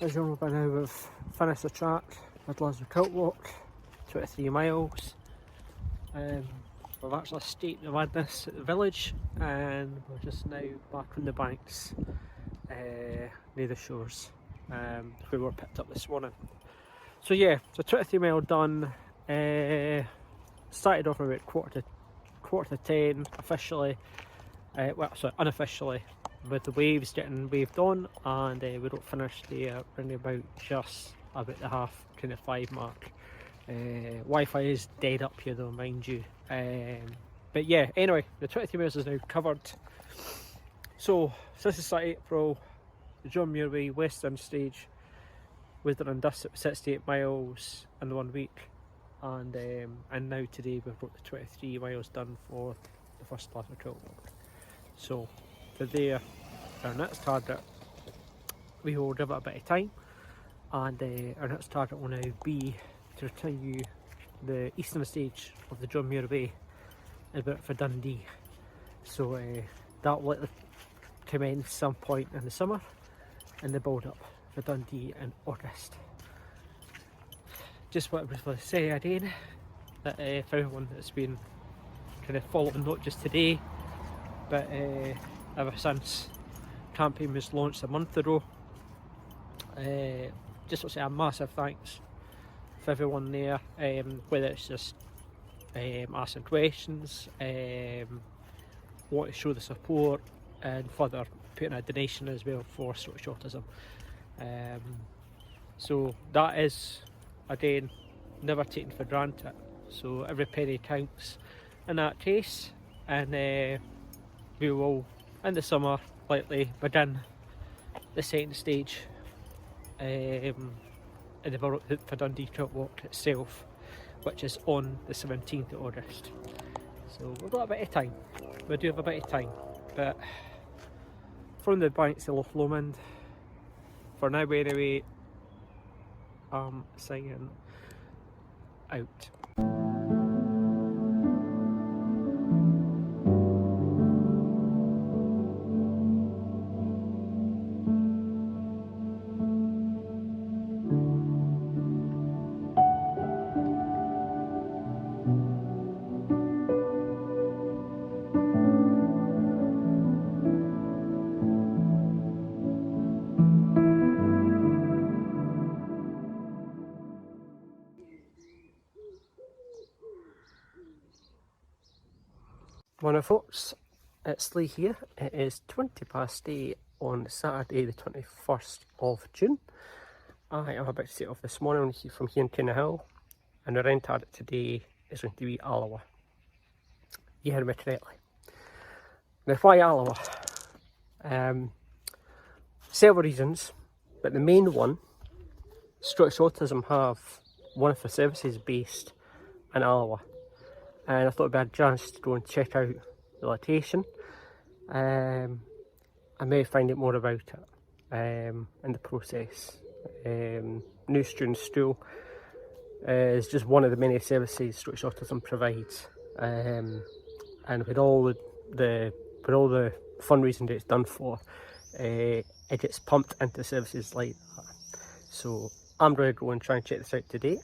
As you know by now, we've finished the track at Glasgow Kiltwalk, 23 miles. We've actually stayed the madness at the village, and we're just now back on the banks near the shores where we were picked up this morning. So yeah, so 23 mile done. Started off about quarter to 10 officially. Well, sorry, unofficially, with the waves getting waved on, and we don't finish there around about just about the half kind of 5 mark. Wi-Fi is dead up here though, mind you. But yeah, anyway, the 23 miles is now covered. So since the start of April, the John Muir Way Western Stage was done and dusted 68 miles in 1 week, and now today we've got the 23 miles done for the first Glasgow Kiltwalk. So today, our next target, we will give it a bit of time, and our next target will now be to continue the eastern stage of the John Muir Way about for Dundee. So that will likely commence some point in the summer, and the build up for Dundee in August. Just what I was going to say again, that for everyone that's been kind of following not just today, but ever since campaign was launched a month ago, just want to say a massive thanks for everyone there, whether it's just asking questions, want to show the support, and further putting a donation as well for Scottish Autism. So that is, again, never taken for granted, so every penny counts in that case. And we will, in the summer, likely begin the second stage in the Berwick for Dundee Kiltwalk itself, which is on the 17th of August. So we've got a bit of time, we do have a bit of time, but from the banks of Loch Lomond, for now anyway, I'm signing out. Morning folks, it's Lee here. It is 8:20 on Saturday the 21st of June. I am about to set off this morning from here in Hill, and the rent target today is going to be Alloa. You heard me correctly. Now why Alloa? Several reasons, but the main one, Scottish Autism have one of their services based in Alloa. And I thought it'd be a chance to go and check out the location. I may find out more about it in the process. New Student Stroll is just one of the many services Scottish Autism provides, and with all the fundraising that it's done for, it gets pumped into services like that. So I'm going to go and try and check this out today.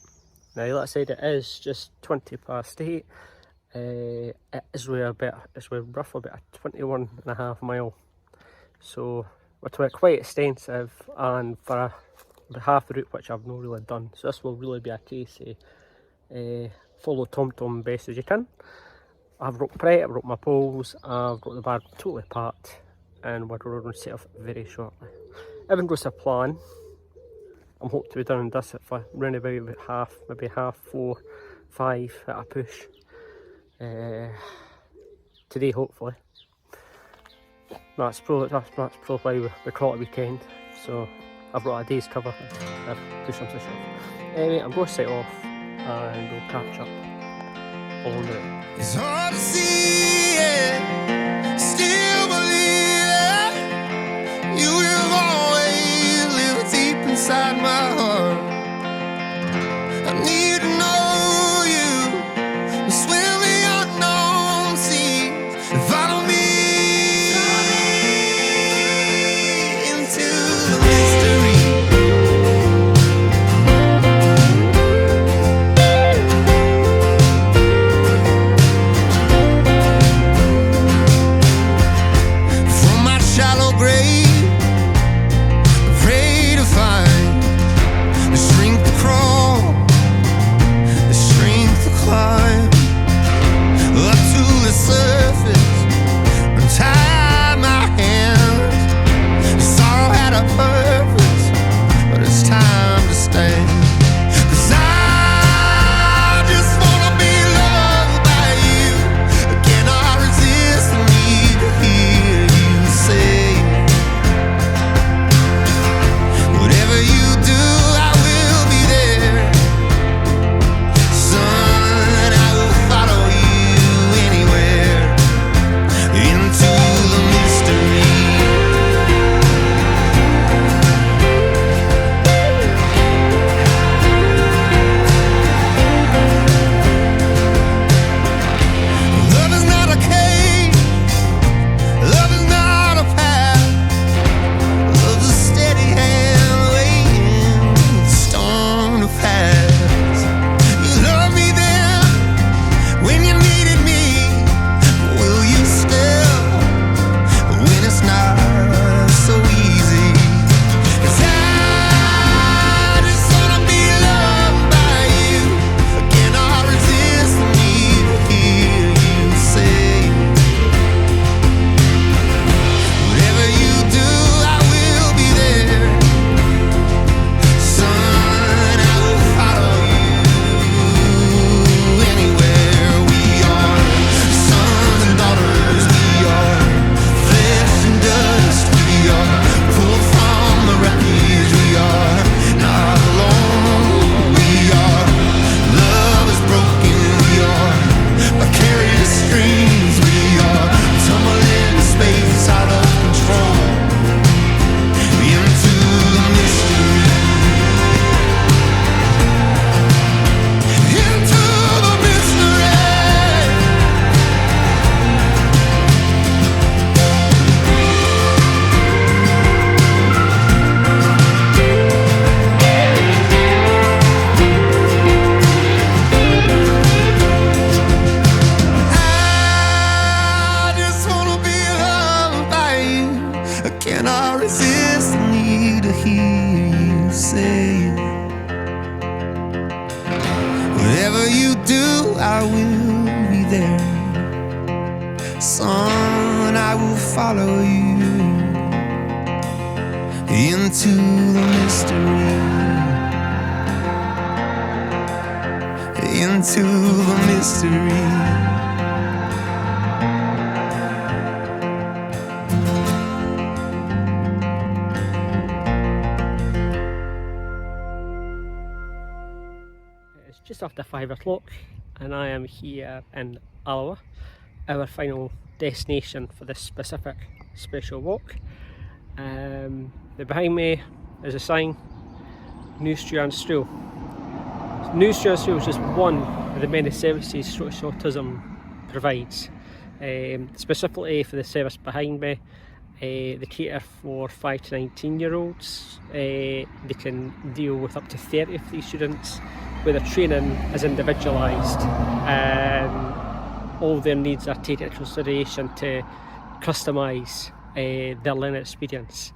Now, like I said, it is just 8:20. It is roughly about a 21.5 mile. So it's quite extensive, and for about half the route which I've not really done. So this will really be a case of follow TomTom best as you can. I've roped Pret, I've roped my poles, I've got the bar totally packed, and we're going to set off very shortly. Everything goes to plan. I'm hoping to be done and dusted for round about maybe half 4, 5 at a push. Today hopefully. That's probably we call it a weekend, so I've got a day's cover if push comes to shove. Anyway, I'm going to set off and we'll catch up along the route. It's hard to see it, still believe it. You will always live deep inside my heart. I need to know you, swim the unknown seas, follow me into the mystery. From my shallow grave, I pray to find the strength to crawl, the strength to climb up to the surface, untie my hands. Sorrow had a purpose, but it's time to stand. 'Cause I just wanna be loved by you. I cannot resist the need to hear you say, whatever you do, I will be there. Son, I will follow you anywhere, into the mystery. Love is not a cage, love is not a path. Love's a steady hand waiting for the storm to pass. You loved me then when you needed me. Will you still when it's not so easy? 'Cause I just wanna be loved by you. I cannot resist the need to hear you say, whatever you do, I will be there. Son, I will follow you anywhere. We are sons and daughters. We are flesh and dust. We are pulled from the wreckage. We are not alone. We are love is broken. We are vicarious streams. We are tumbling space out of control, into the mystery, into the mystery. I just wanna be loved by you. I cannot resist the need to hear you say, whatever you do, I will be there. follow you into the mystery, into the mystery. It's just after 5 o'clock and I am here in Alloa, our final destination for this specific special walk. Behind me is a sign, Stroll. Stroll is just one of the many services Scottish Autism provides. Specifically for the service behind me, they cater for 5 to 19-year-olds. They can deal with up to 30 of these students, where the training is individualised and all their needs are taken into consideration to customise their learning experience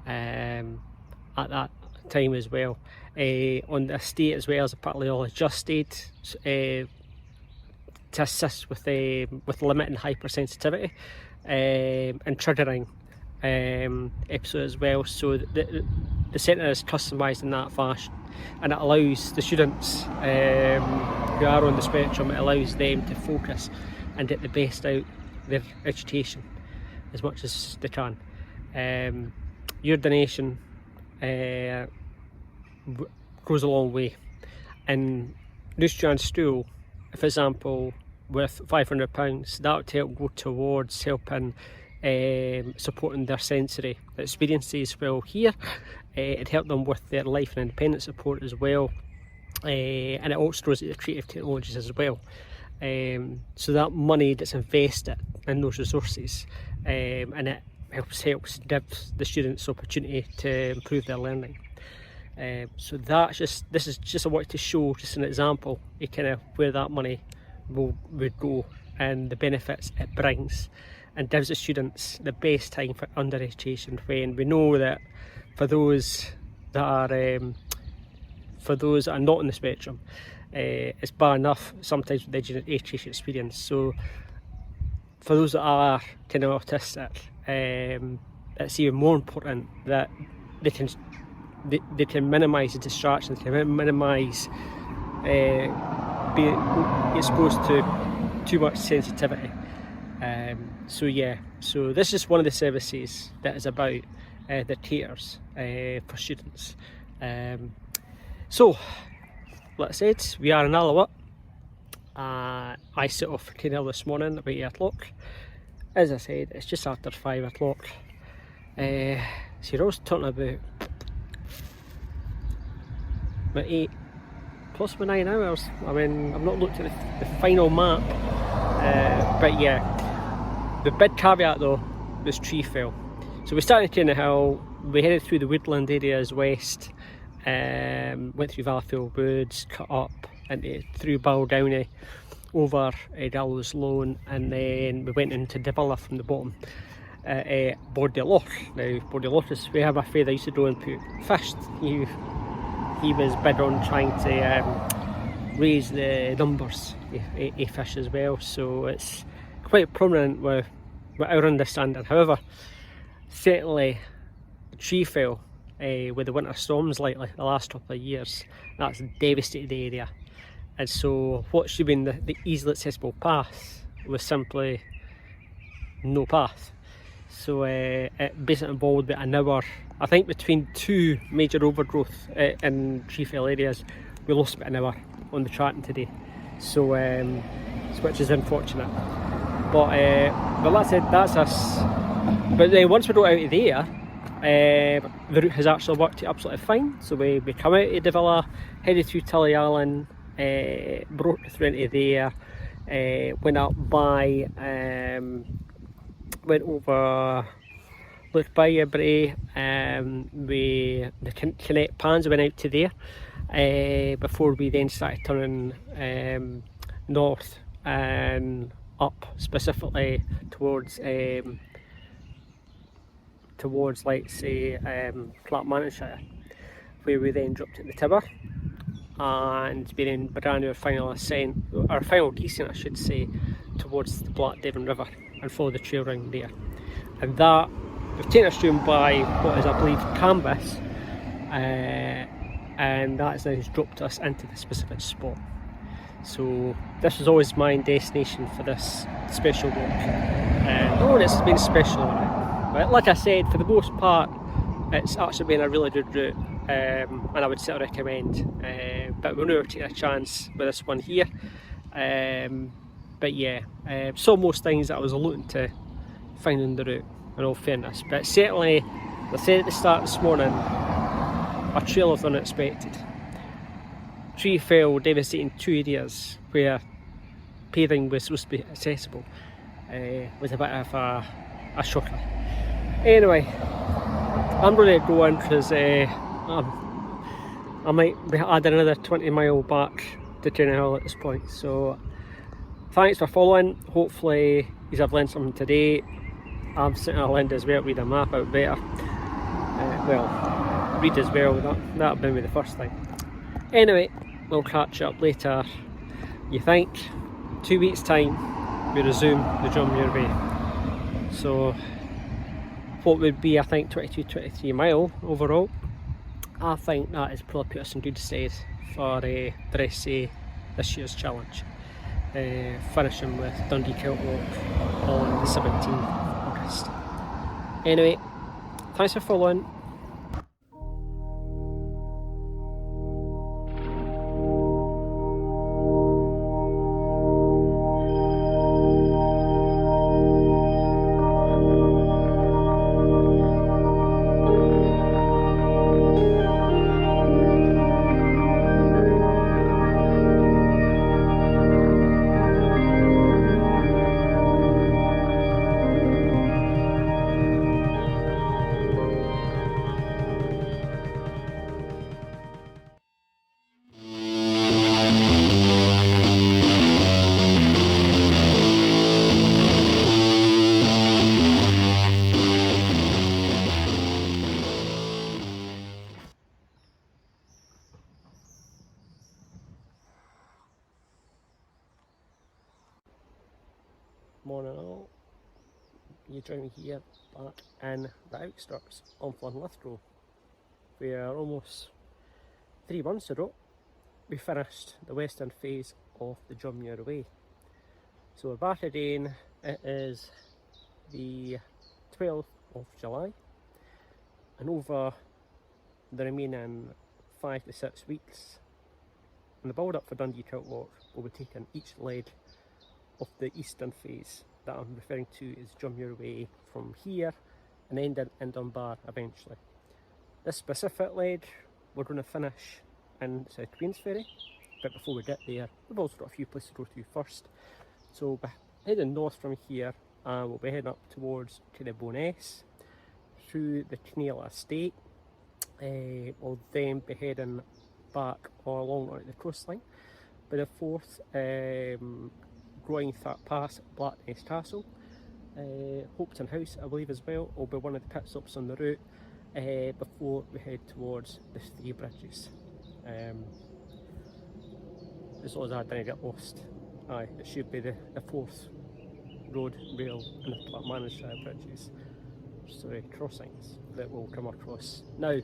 at that time as well. On the estate as well as partly all adjusted to assist with limiting hypersensitivity and triggering episodes as well. So the centre is customised in that fashion, and it allows the students who are on the spectrum, it allows them to focus and get the best out their education as much as they can. Your donation goes a long way, and Stroll, for example, with £500, that would help go towards helping supporting their sensory experiences well here. It helped them with their life and independence support as well, and it also goes at the creative technologies as well. So that money that's invested in those resources, and it helps give the students opportunity to improve their learning. So this is just I wanted to show just an example of kind of where that money would go and the benefits it brings, and gives the students the best time for under education, when we know that for those that are not on the spectrum, it's bad enough sometimes with the education experience. So for those that are kind of autistic, it's even more important that they can minimise the distractions, they can minimise being exposed to too much sensitivity. So this is one of the services that is about the caters for students. So, like I said, we are in Alloa. I set off for Kinel this morning about 8 o'clock. As I said, it's just after 5 o'clock. So you're always talking about 8, possibly 9 hours. I mean, I've not looked at the final map, but yeah. The big caveat though was tree fell. So we started in the hill, we headed through the woodland areas west, went through Valleyfield Woods, cut up through Baldowney, over Gallows Lone, and then we went into Balloch from the bottom. Balloch. Now Balloch is where my father used to go and put fish. He was big on trying to raise the numbers of fish as well, so it's quite prominent with our understanding. However, certainly tree fell with the winter storms lately, the last couple of years. That's devastated the area, and so what should have been the easily accessible path was simply no path. So it basically involved about an hour, I think between two major overgrowth in tree fell areas, we lost about an hour on the tracking today, so which is unfortunate. But like I said, that's us. But then once we got out of there, the route has actually worked absolutely fine. So we come out of the villa, headed through Tullyallen, broke through into there, went up by, went over, looked by Edinburgh, the Connect Pans, went out to there, before we then started turning north and up, specifically towards like say Clackmannanshire, where we then dropped at the Tiber and we then began our final ascent, our final descent I should say, towards the Black Devon River, and followed the trail round there. and that we've taken us through by what is, I believe, canvas, and that has now dropped us into the specific spot. So this was always my destination for this special walk, and it's been special, but like I said, for the most part it's actually been a really good route, and I would still recommend, but we're now taking a chance with this one here. But yeah, saw most things that I was looking to find on the route, in all fairness, but certainly, as I said at the start this morning, a trail of the unexpected. Tree fell, devastating 2 areas where paving was supposed to be accessible. Was a bit of a shocker. Anyway, I'm going to go in because I might be adding another 20 mile back to Training Hill at this point. So thanks for following. Hopefully you have learned something today. I'm sitting at learned as well, read a map out better. Well, read as well, that'll be the first thing. Anyway, we'll catch up later. You think 2 weeks time we resume the John Muir Way. So what would be, I think, 22-23 mile overall. I think that is probably put us in good stead for the rest of this year's challenge, finishing with Dundee Kiltwalk on the 17th of August. Anyway, thanks for following. Morning all, you join me here back in the outskirts of Linlithgow, where almost 3 months ago we finished the western phase of the John Muir Way. So we're back again. It is the 12th of July, and over the remaining 5 to 6 weeks in the build up for Dundee Kiltwalk, we'll be taking each leg of the eastern phase that I'm referring to as John Muir Way from here and ending in Dunbar eventually. This specific leg we're going to finish in South Queensferry, but before we get there we've also got a few places to go to first. So we'll be heading north from here and we'll be heading up towards Bowness through the Canal Estate. We'll then be heading back all along the coastline. By the fourth, Croy past Blackness Castle, Hopetoun House I believe as well will be one of the pit stops on the route before we head towards the 3 bridges. As long as I didn't get lost, it should be the 4th road, rail and managed bridges, sorry, crossings that will come across. Now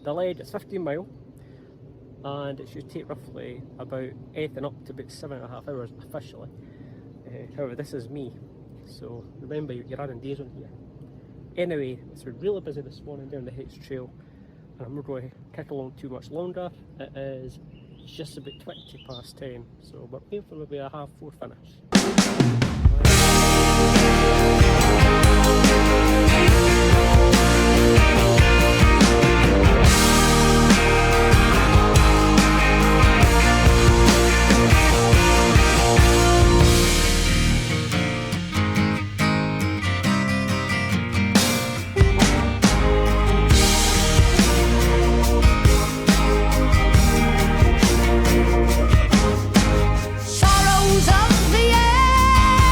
the leg is 15 mile and it should take roughly about anything up to about 7.5 hours officially. However, this is me, so remember you're adding days on here. Anyway, it's been really busy this morning down the Heights Trail, and I'm not going to kick along too much longer. It is just about 20 past 10, so we're aiming for maybe a 4:30 finish. Sorrows of the air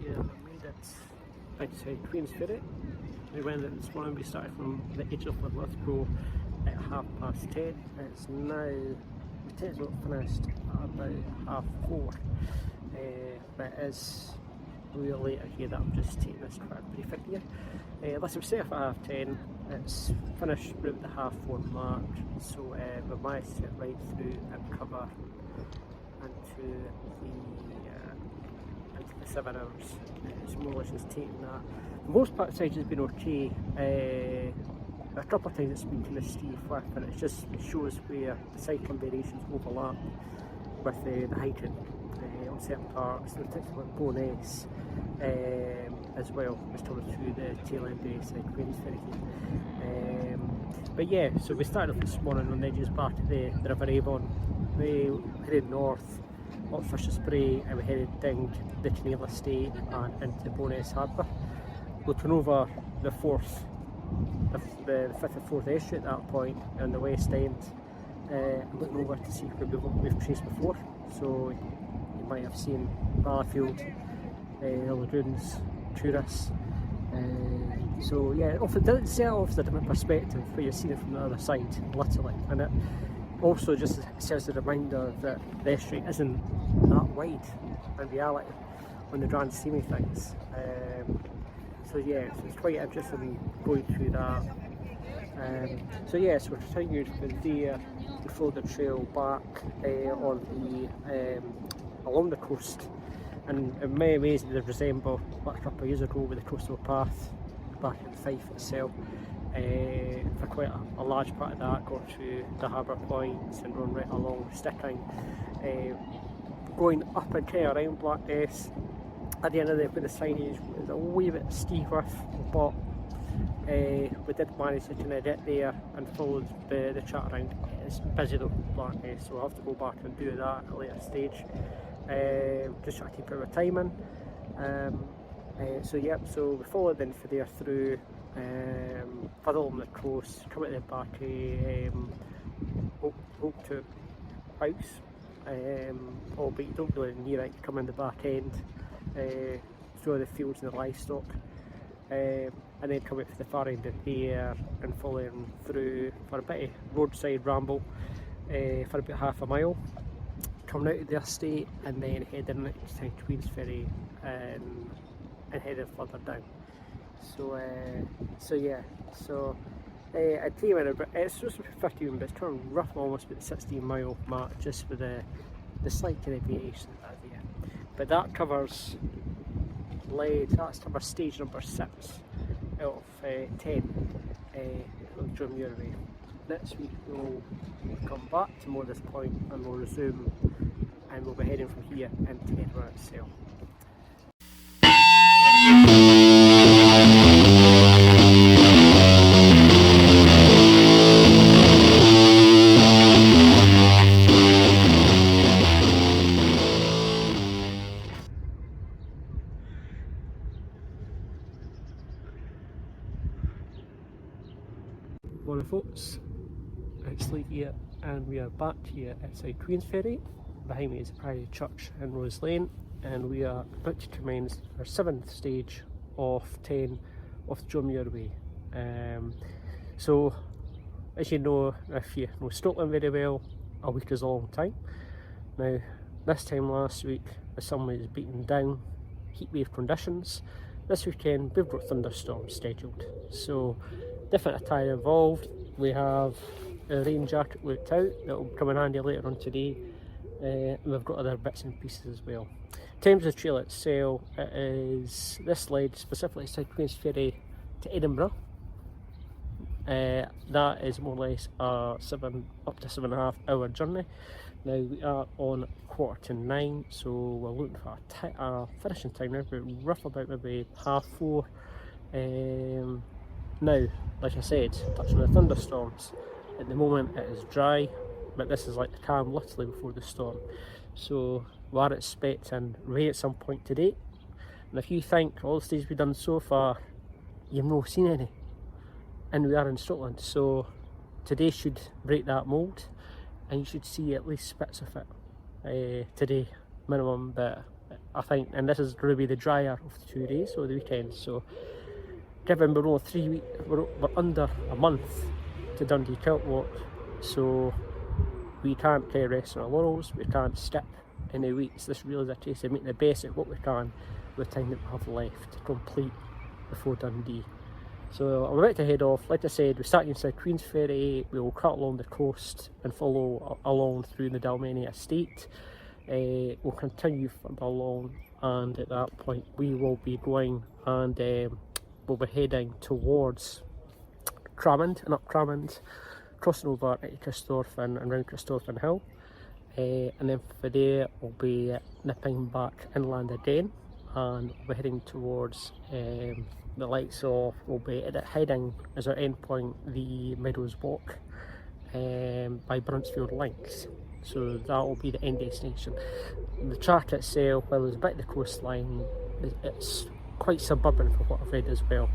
Yeah, I made it outside Queensferry. We went out this morning, we started from the edge of Linlithgow at 10:30. It's now, the tent's not finished at about 4:30, but it is really later here that I'm just taking this quite brief in here. Listen, we set off at 10:30, it's finished about the 4:30 mark, so we managed to get right through and cover into the 7 hours. It's more or less just taking that. For the most part the side has been okay. A couple of times it's been kind of steep flip, and it just shows where the cycling variations overlap with the hiking on certain parts, in particular at Boness as well, which comes through the tail end of Queensferry. But yeah, so we started off this morning on the edges back of the River Avon. We headed north up Fisher Spray, and we headed down the Canal Estate and into Boness Harbour, looking over the 5th and 4th estuary at that point on the west end, and looking over to see where we've traced before. So you might have seen Barfield, the lagoons, tourists. So yeah, it doesn't offers a different perspective where you're seeing it from the other side, literally, and it also just serves a reminder that the estuary isn't that wide in reality on the grand scheme of things. So yeah, so it's quite interesting going through that. So yeah, so we're continued from there to follow the trail back on the along the coast, and in many ways they resemble what a couple of years ago with the coastal path back in Fife itself. For quite a large part of that, got through the harbour points and run right along Sticking, going up and kind of around Blackness. At the end of the day, with the signage was a wee bit steeper, but we did manage to kind of get there and follow the chat around. It's busy though, Blackness, so I'll have to go back and do that at a later stage. Just trying to keep our timing. So yep, so we followed then for there through further along the coast, come at the back of Oak House, albeit you don't really near it, you come in the back end through the fields and the livestock, and then come up to the far end of there and following through for a bit of roadside ramble for about half a mile, coming out of the estate and then heading to Queensferry and heading further down. So yeah, so I came in it's supposed to be 15, but it's kind of rough, almost about the 16-mile mark, just with the slight kind of variation there. But that covers stage number 6 out of 10 on Muir way. Next week we'll come back to more of this point and we'll resume, and we'll be heading from here into Edinburgh itself. Morning folks, it's Lee here and we are back here outside Queensferry. Behind me is the Priory Church in Rose Lane, and we are about to commence our 7th stage of 10 of the Muir way. So as you know, if you know Scotland very well, a week is a long time. Now this time last week the sun was beaten down, heatwave conditions. This weekend we've got thunderstorms scheduled, so different attire involved. We have a rain jacket looked out that will come in handy later on today, and we've got other bits and pieces as well. In terms of the trail itself, it is this leg specifically outside Queensferry to Edinburgh. That is more or less a up to 7.5 hour journey. Now we are on 9:15, so we're looking for a finishing time now, but rough about maybe 4:30. Now, like I said, touching on the thunderstorms, at the moment it is dry, but this is like the calm literally before the storm. So we are expecting rain at some point today, and if you think all the stages we've done so far, you've not seen any, and we are in Scotland, so today should break that mould, and you should see at least bits of it today, minimum, but I think, and this is going to be the drier of the 2 days, so the weekends. So given we're only 3 weeks, we're under a month to Dundee Kiltwalk, so we can't kind of rest on our laurels, we can't skip any weeks. This really is a case of making the best of what we can with the time that we have left to complete before Dundee. So I'm about to head off. Like I said, we're starting inside Queensferry, we will cut along the coast and follow along through the Dalmeny estate. We'll continue further along, and at that point we will be going and we'll be heading towards Cramond and up Cramond, crossing over at Christorfin and round Christorfin Hill, and then for there we'll be nipping back inland again, and we'll be heading towards the likes of, we'll be heading as our end point the Meadows Walk by Bruntsfield Links. So that will be the end destination. The chart itself, while it's a bit of the coastline, it's quite suburban from what I've read as well.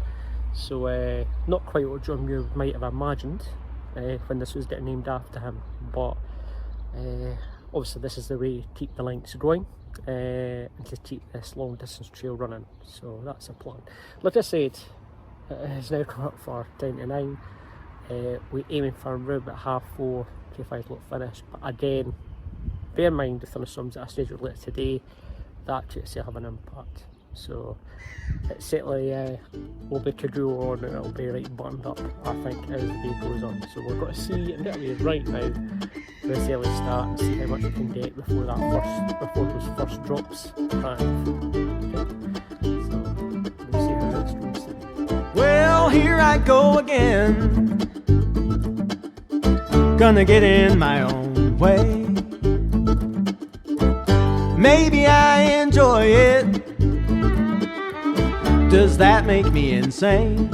So not quite what John Muir might have imagined when this was getting named after him, but obviously this is the way to keep the links going and to keep this long distance trail running. So that's the plan. Like I said, it's now come up for 10 to 9. We're aiming for around about 4:30 to 5 o'clock finish, but again, bear in mind the thunderstorms that I scheduled later today, that could still have an impact. So it certainly will be to go on, and it'll be right buttoned up, I think, as the day goes on. So we're going to see and get away right now for this early start and see how much we can get before those first drops arrive. So we'll see how this goes today. Well, here I go again, gonna get in my own way. Maybe I enjoy it. Does that make me insane?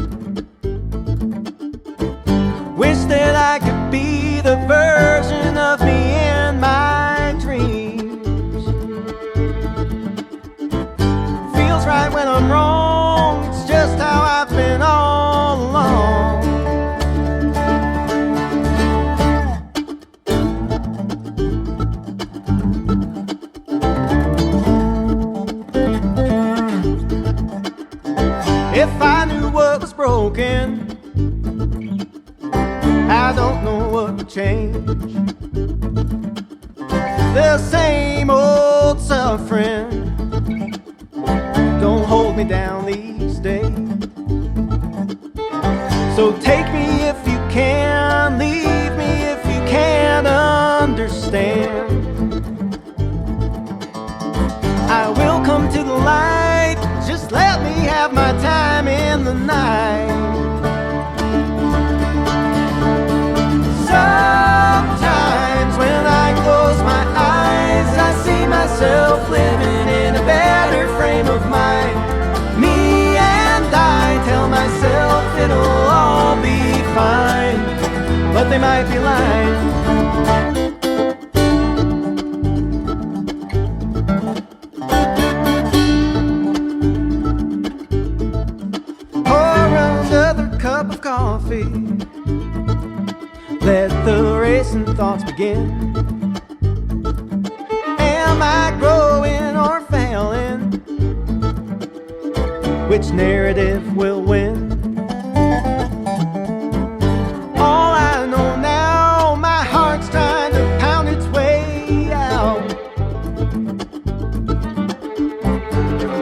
Wish that I could be the version of me in my dreams. Feels right when I'm wrong, it's just how I've been all along. If I knew what was broken, I don't know what would change. The same old suffering don't hold me down these days. So take me if you can, leave me if you can't understand. I will come to the light, just let me have my time in the night. Sometimes when I close my eyes, I see myself living in a better frame of mind. Me and I tell myself it'll all be fine, but they might be lying. Cup of coffee, let the racing thoughts begin. Am I growing or failing? Which narrative will win? All I know now, my heart's trying to pound its way out.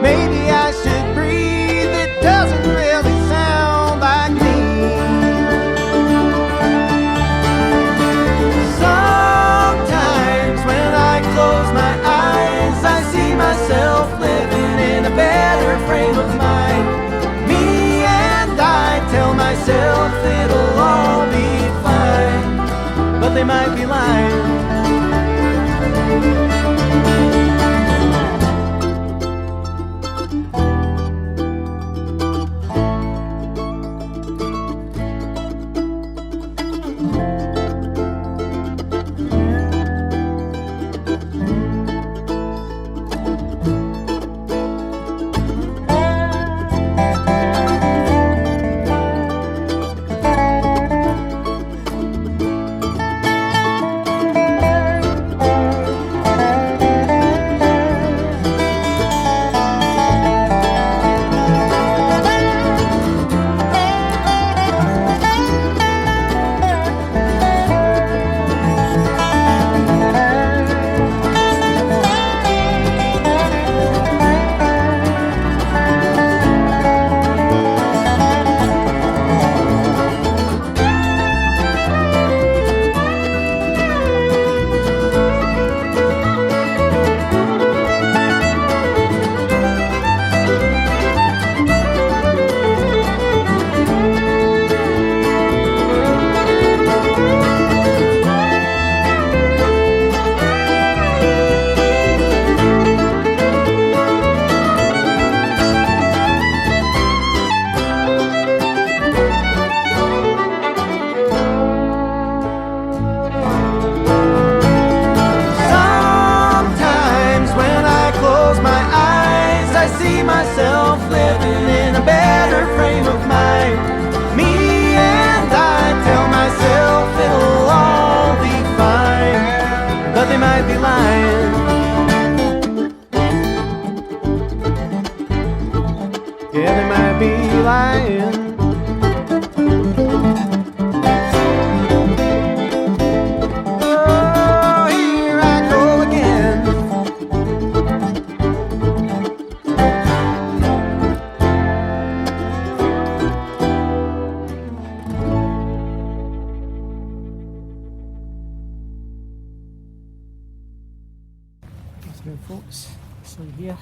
Maybe I should breathe, it doesn't really sound like me. Sometimes when I close my eyes, I see myself living in a better frame of mind. Me Yeah, they might be lying. Oh, here I go again. Afternoon folks, so here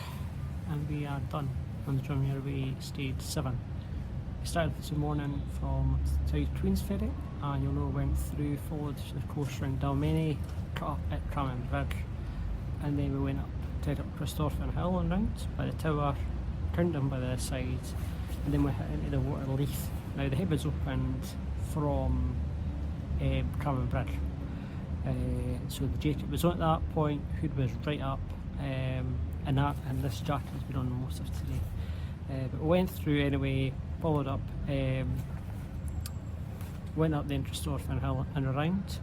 and we are done on the Drum Your Way stage 7. We started this morning from South Queensferry and you'll know went through, followed the course around Dalmeny, cut up at Bridge, and then we went up, tied up Prestonpans Hill and round by the tower, turned down by the side, and then we hit into the water Leith. Now the head was opened from Bridge. So the jacket was on at that point, hood was right up, and this jacket has been on most of today. But we went through anyway, followed up, went up the Prestonpans Hill and around.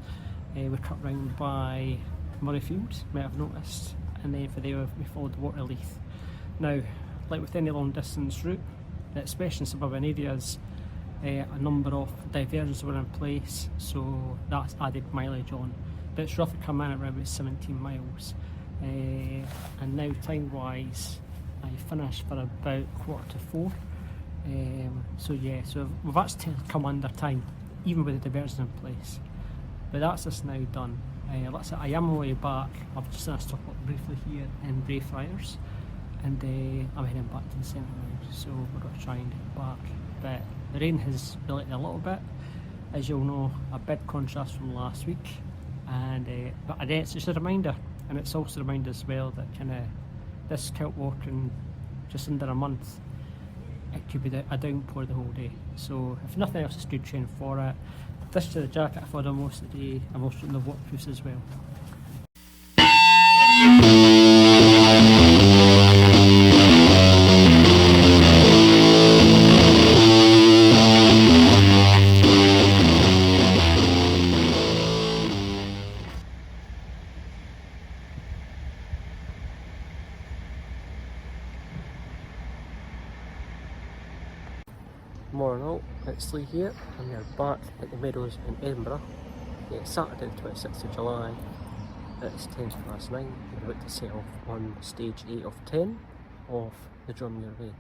We cut round by Murrayfield, you might have noticed, and then for there we followed the water Leith. Now, like with any long distance route, especially in suburban areas, a number of diversions were in place, so that's added mileage on. But it's roughly come in at around about 17 miles. And now time wise, I finished for about 3:45. So yeah, so we've actually come under time, even with the diversions in place. But that's just now done. Like I said, I am on my way back. I've just done a stop up briefly here in Greyfriars, and I'm heading back to the centre now, so we're going to try and get back. But the rain has related a little bit, as you'll know, a big contrast from last week. And but again, it's just a reminder, and it's also a reminder as well that kind of this Kiltwalk in just under a month, it could be a downpour the whole day. So if nothing else, it's good training for it. This to the jacket I've had on most of the day. I'm also in the waterproofs as well. Morning all, it's Lee here, and we're back at the Meadows in Edinburgh. It's Saturday the 26th of July, it's 9:10. We're about to set off on stage 8 of 10 of the Drum Your Way.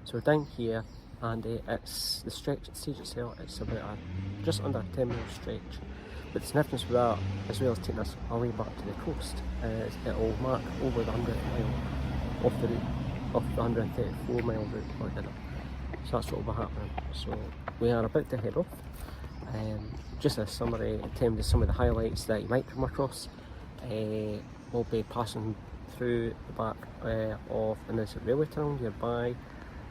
So we're down here, and it's the stretch, the stage itself, it's about just under a 10-mile stretch. But the significance with that, as well as taking us away back to the coast, it'll mark over the 100th mile of the route, of the 134 mile route altogether. So that's what will be happening. So we are about to head off. Just a summary in terms of some of the highlights that you might come across. We'll be passing through the back of the Innocent Railway Tunnel nearby,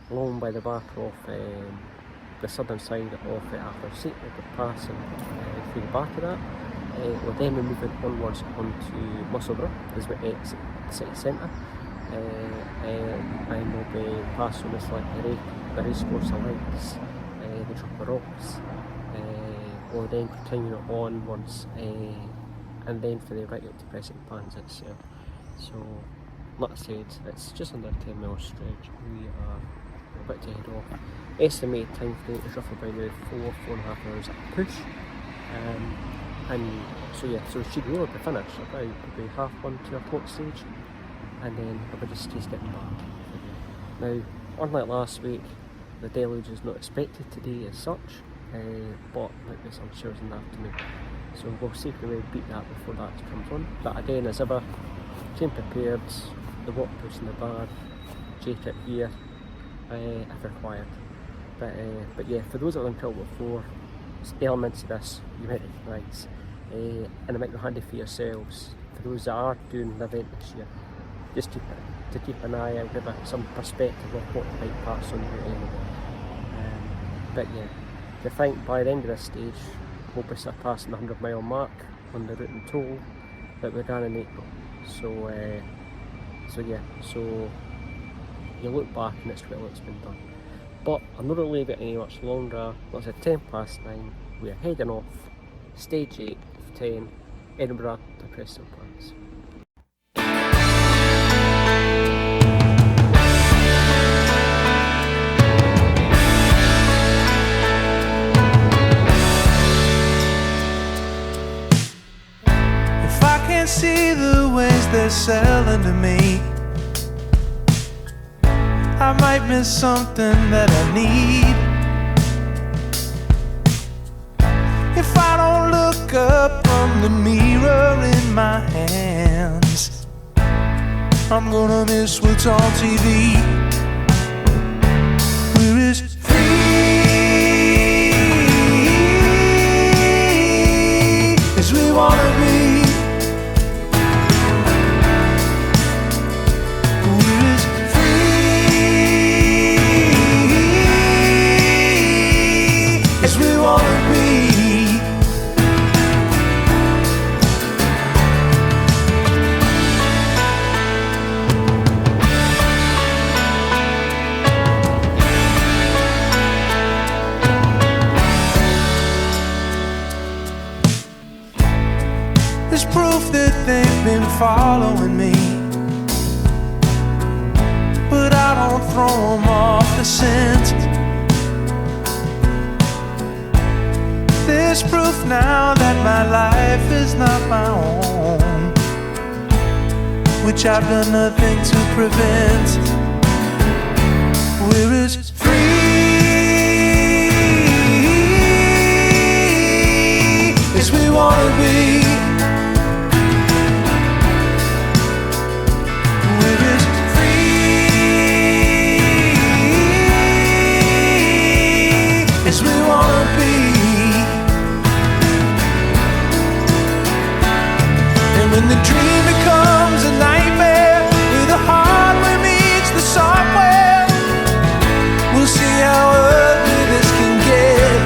along by the back of the southern side of the Arthur Seat. We'll be passing through the back of that. We'll then be moving onwards onto Musselburgh as we exit the city centre. And we'll be passing this like the racecourse lights, the drop of rocks. We'll then continue onwards, and then for the right up to Prestonpans itself. So, like I said, it's just under a 10-mile stretch. We are about to head off. Estimated time for it is roughly about 4.5 hours at a push. And so yeah, so we should really be finished about maybe 1:30, 2 o'clock stage, and then we'll just getting back. Now, unlike last week, the deluge is not expected today as such, but might be some showers in the afternoon. So we'll see if we beat that before that comes on. But again, as ever, came prepared, the waterproofs in the bag, jacket here, if required. But yeah, for those that have done Kiltwalk before, elements of this you might recognise, and it might be handy for yourselves, for those that are doing the event this year, just to keep an eye out, give some perspective of what the bike pass on the route anyway. But yeah, I think by the end of this stage, we'll be surpassing the 100-mile mark on the route and toll that we ran in April. So yeah, so you look back and it's well it's been done. But I'm not going to leave it any much longer. It's at 9:10. We are heading off stage 8 of 10, Edinburgh to Prestonpans. they're selling to me. I might miss something that I need if I don't look up from the mirror in my hands. I'm gonna miss what's on TV. We're as free as we wanna be. We're as free as we wanna be. There's proof that they've been following me, but I don't throw them off the scent. There's proof now that my life is not my own, which I've done nothing to prevent. We're as free as we wanna be. We're as free as we wanna be. And when the dream becomes a nightmare, where the hardware meets the software, we'll see how ugly this can get.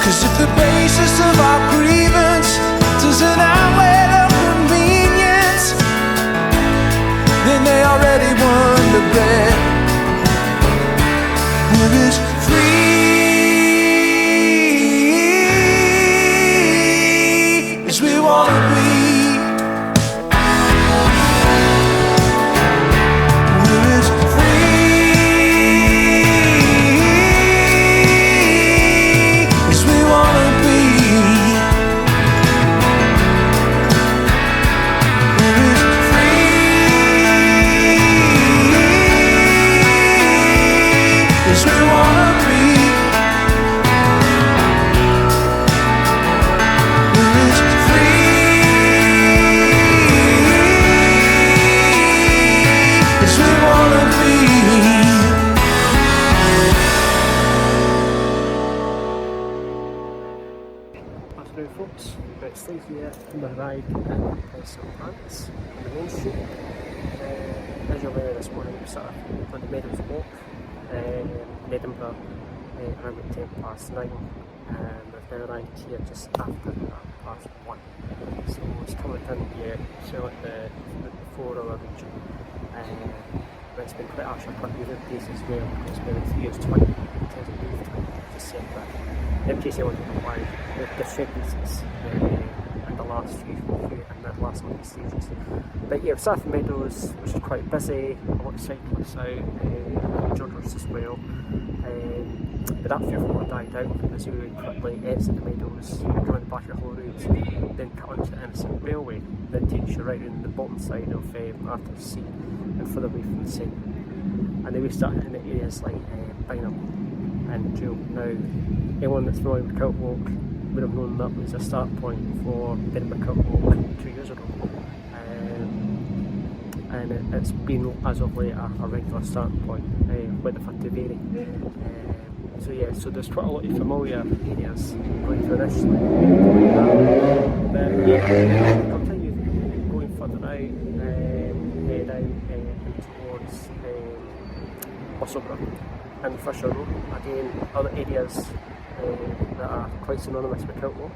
'Cause if the basis of our grievance doesn't outweigh the convenience, then they already won the bet. We're as free as we wanna be. We're as free as we wanna be. We're as free as we wanna be. We're as free as we wanna be. Afternoon folks, it's Steve here from the ride in Prestonpans on the main street. As you're aware, this morning we sat on the Meadows Walk in Edinburgh around about 9:10, and we've now arrived here just after 1:30. So it's coming down here, so at the 4-hour region. But it's been quite actually quite a good pace as well. It's been 3 years 20, it hasn't moved to set that. In case you wonder why the discrepancies in the last few and the last one stages. But yeah, South Meadows, which is quite busy, a lot of cyclists out, joggers as well. But that few will die down as you quickly exit the Meadows, coming back at Hull Roads, then cut onto the Innocent Railway that takes you right in the bottom side of Arthur's Seat and further away from the sea. And then we started in the areas like Bingham and Jewel. Now, anyone that's familiar with Kiltwalk would have known that was a start point for Edinburgh Kiltwalk 2 years ago. And it's been, as of late, a regular starting point with the Fundraising. So yeah, so there's quite a lot of familiar areas going through initially. But yeah, continue going further out, head out towards Musselburgh and Fisher Road. Again, other areas that are quite synonymous with Kiltwalk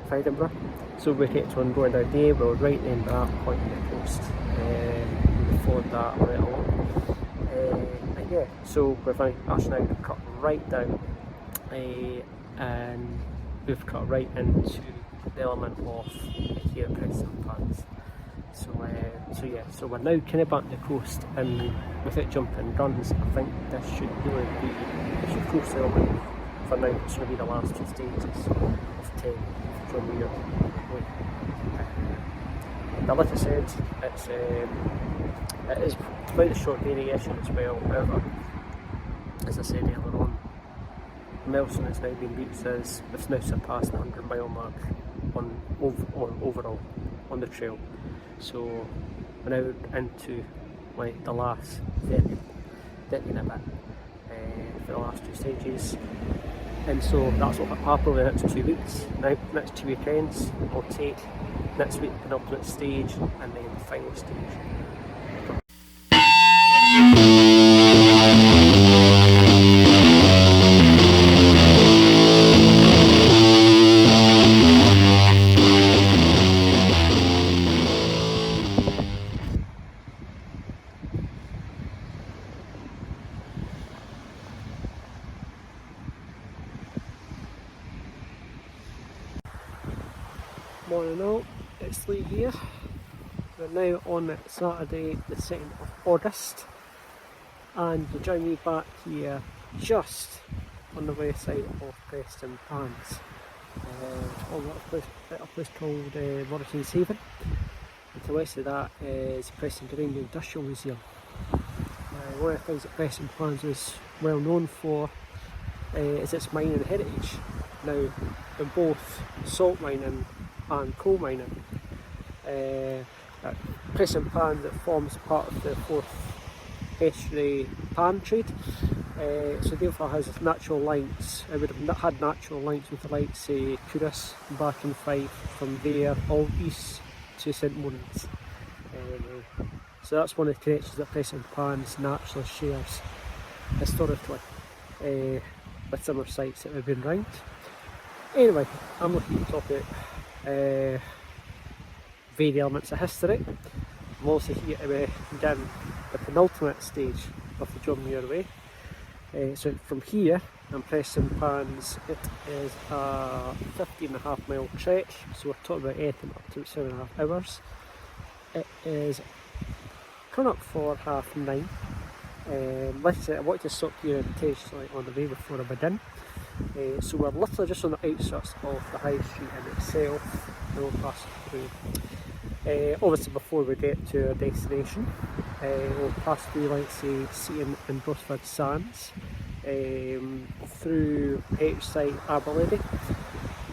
for Edinburgh. So we kept on going down there, we were right in that point in the coast. We followed that right along. And yeah, so we've actually now cut right down and we've cut right into the element of here at Prestonpans. So yeah, so we're now kind of back on the coast, and without jumping guns, I think this should really be the coast element for now. It's going to be the last 2 stages of 10 from Muir. but like I said, it is quite a short variation as well. However, as I said earlier on, the milestone that's now been reached is we've now surpassed the 100 mile mark overall on the trail. So we're now into like the last 30 and a bit for the last two stages. And so that's what will happen over the next 2 weeks. Now, next 2 weekends, I'll take next week the penultimate stage and then the final stage. Morning all, it's Lee here. We're now on Saturday the 2nd of August and you join me back here just on the west side of Prestonpans. On a place called Morrison's Haven. And to the west of that is Prestonpans Industrial Museum. One of the things that Prestonpans is well known for is its mining heritage. Now, in both salt mining and coal mining. Prestonpans that forms part of the 4th estuary pan trade, so therefore has natural links. It would have had natural links with the likes say Curis, back in Fife, from there all east to St Moriz. So that's one of the connections that Prestonpans naturally shares historically with similar sites that have been round. Anyway, I'm looking to talk about varied elements of history. I'm also here to begin the penultimate stage of the Muir Way. So from here in Prestonpans, it is a 15.5 mile trek, so we're talking about anything up to 7.5 hours. It is coming up for 9:30. Like I said, I wanted to stop here intentionally on the way before I begin. So we're literally just on the outskirts of the high street in itself, and we'll pass through. Obviously before we get to our destination, we'll pass through like say Seaton and Brosford Sands, through Hechside, Aberlady,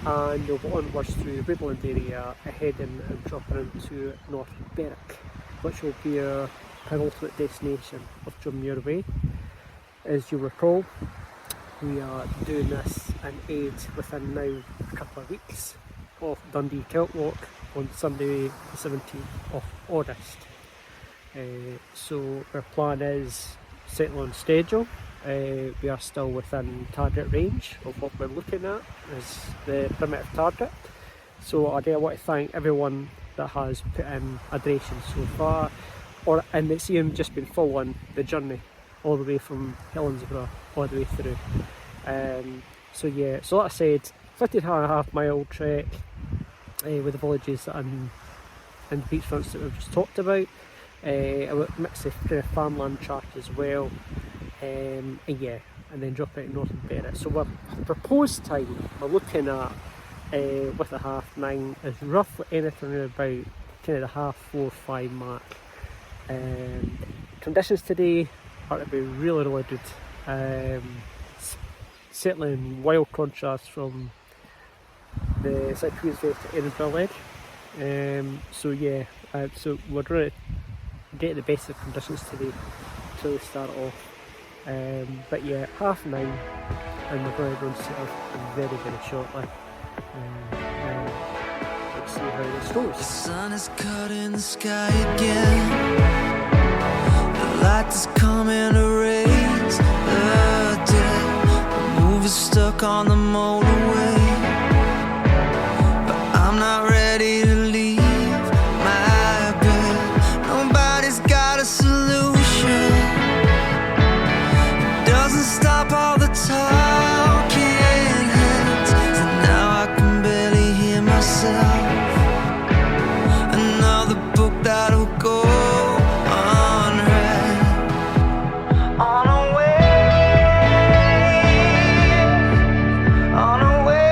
and you'll go onwards through the woodland area, heading and dropping into North Berwick, which will be our penultimate destination of Muir Way. As you recall, we are doing this in aid within now a couple of weeks of Dundee Kiltwalk on Sunday the 17th of August. So our plan is settled on schedule. We are still within target range of what we're looking at as the primitive target. So I want to thank everyone that has put in a duration so far, and it's even just been following the journey all the way from Helensburgh all the way through. So yeah, so like I said, 15.5 mile trek with the villages and the beachfronts that we've just talked about. A mix of kind of farmland track as well. And yeah, and then drop out in Northern Berwick. So our proposed time we're looking at with the 9:30 is roughly anything around about kind of the 4:30-5 mark. Conditions today are to be really good. Certainly in wild contrast from the South Queensferry to Edinburgh leg. So yeah, so we're going to get the best of conditions today till we start off. But yeah, 9:30, and we're going to go and set off very shortly. Let's see how this goes. The sun is cut in the sky again. The light is coming to raise the dead. The move is stuck on the motorway, but I'm not ready to leave my bed. Nobody's got a solution. It doesn't stop all the talking heads, and now I can barely hear myself. Another book that'll go unread. On a way, on a way.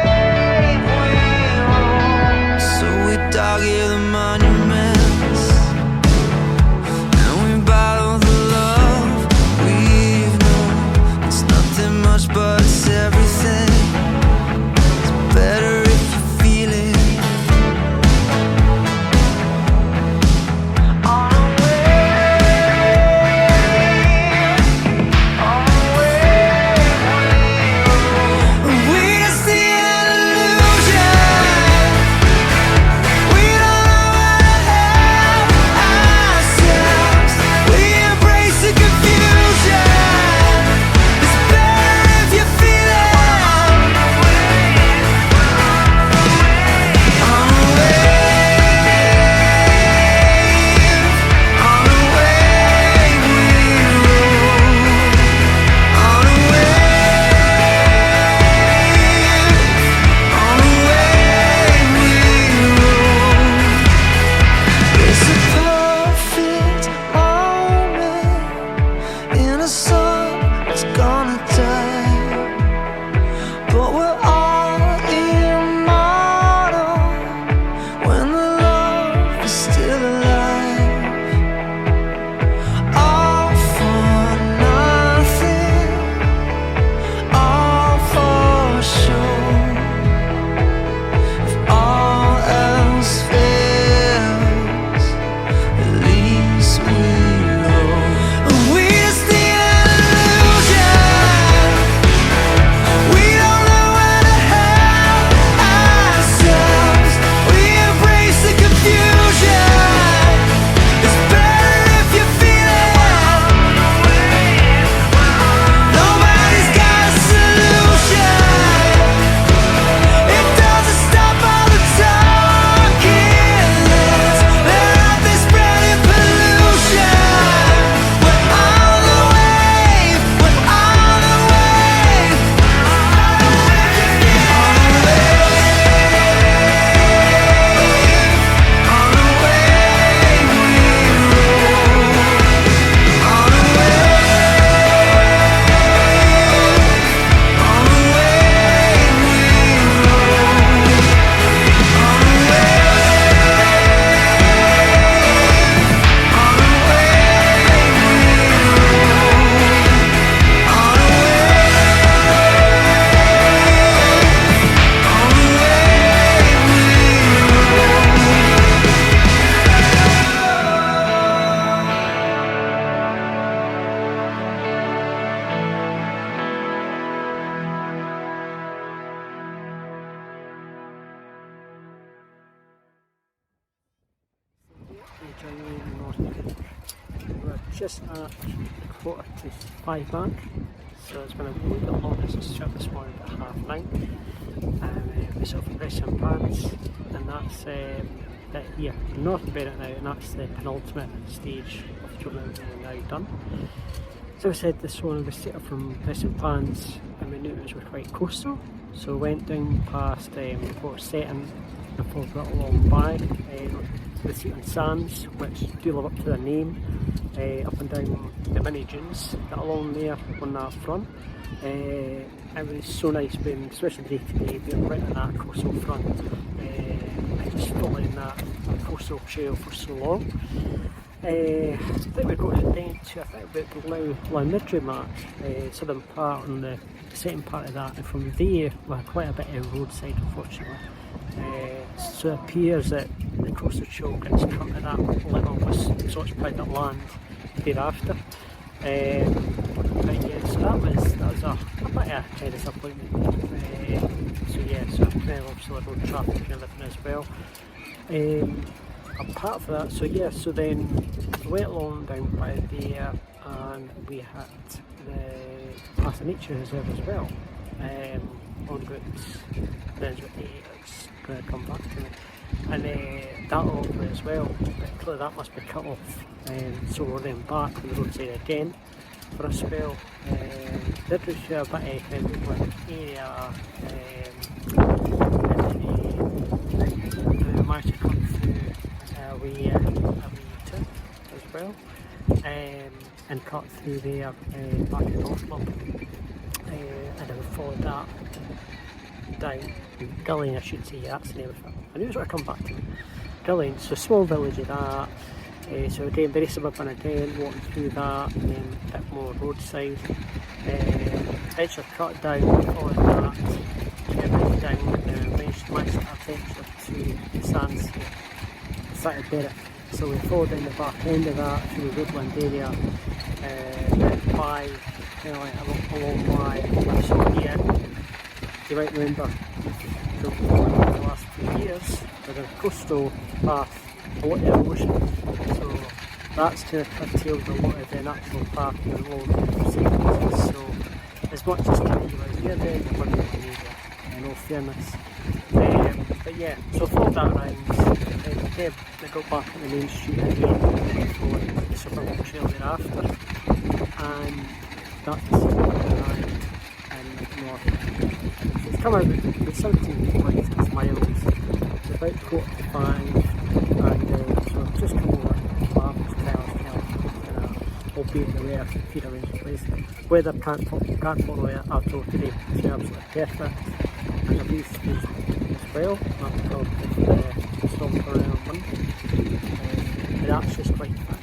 just at 4:45 mark, so it's been a wee bit longer since the trip this morning, at 9:30. We sort of Prestonpans, and that's bit here, North Berwick now, and that's the penultimate stage of the journey that we're now done. So I said this one, we set up from Prestonpans, and we knew it was quite coastal, so we went down past Port Setting and followed that along by the Seaton Sands, which do live up to their name, up and down the mini dunes that are along there on that front. It was so nice being, especially day to day, being right on that coastal front, and just following that coastal trail for so long. I think we got it down to, I think about the Linlithgow mark, southern part, and the second part of that, and from there we had quite a bit of roadside, unfortunately. So it appears that the coastal trail gets cut at that level with such private land thereafter. But yeah, so that was a bit of a disappointment. So yeah, so obviously road traffic and everything as well. Apart from that, so yeah, so then we went along down by there, and we had the past the nature reserve as well. On routes, then it's going to come back to me, and that over as well, but clearly that must be cut off, so we're then back on the roadside again for a spell. Did reach a bit of area, and then we managed to come through a wee tip as well, and cut through there back in Northlock, and then we followed that down Gulling, I should say. That's the name of it. I knew it was going to come back to me. Gulling, so small village of that. So again, very suburban again, walking through that, and then a bit more roadside. Eventually cut down, following that, kept down, and then managed to eventually to the sands here, started Berwick. So we followed in the back end of that through the woodland area, by, like along by, so here, you might remember, the last few years, with a coastal path, a lot of the ocean, so that's kind of curtailed a lot of the natural path along the sequences. So as much as you was here then, the money area, in all fairness. But yeah, so followed that around, then they got back at the main street again, following the suburban trail thereafter, and that's the around in north. So it's come out about 17.6 miles, it's about 45, and so I've just come over farms, albeit in the rare feed arranged place. Weather can't follow it at all today, it's absolutely perfect, and the breeze is as well, that's probably the storm around Monday, and that's just quite fun.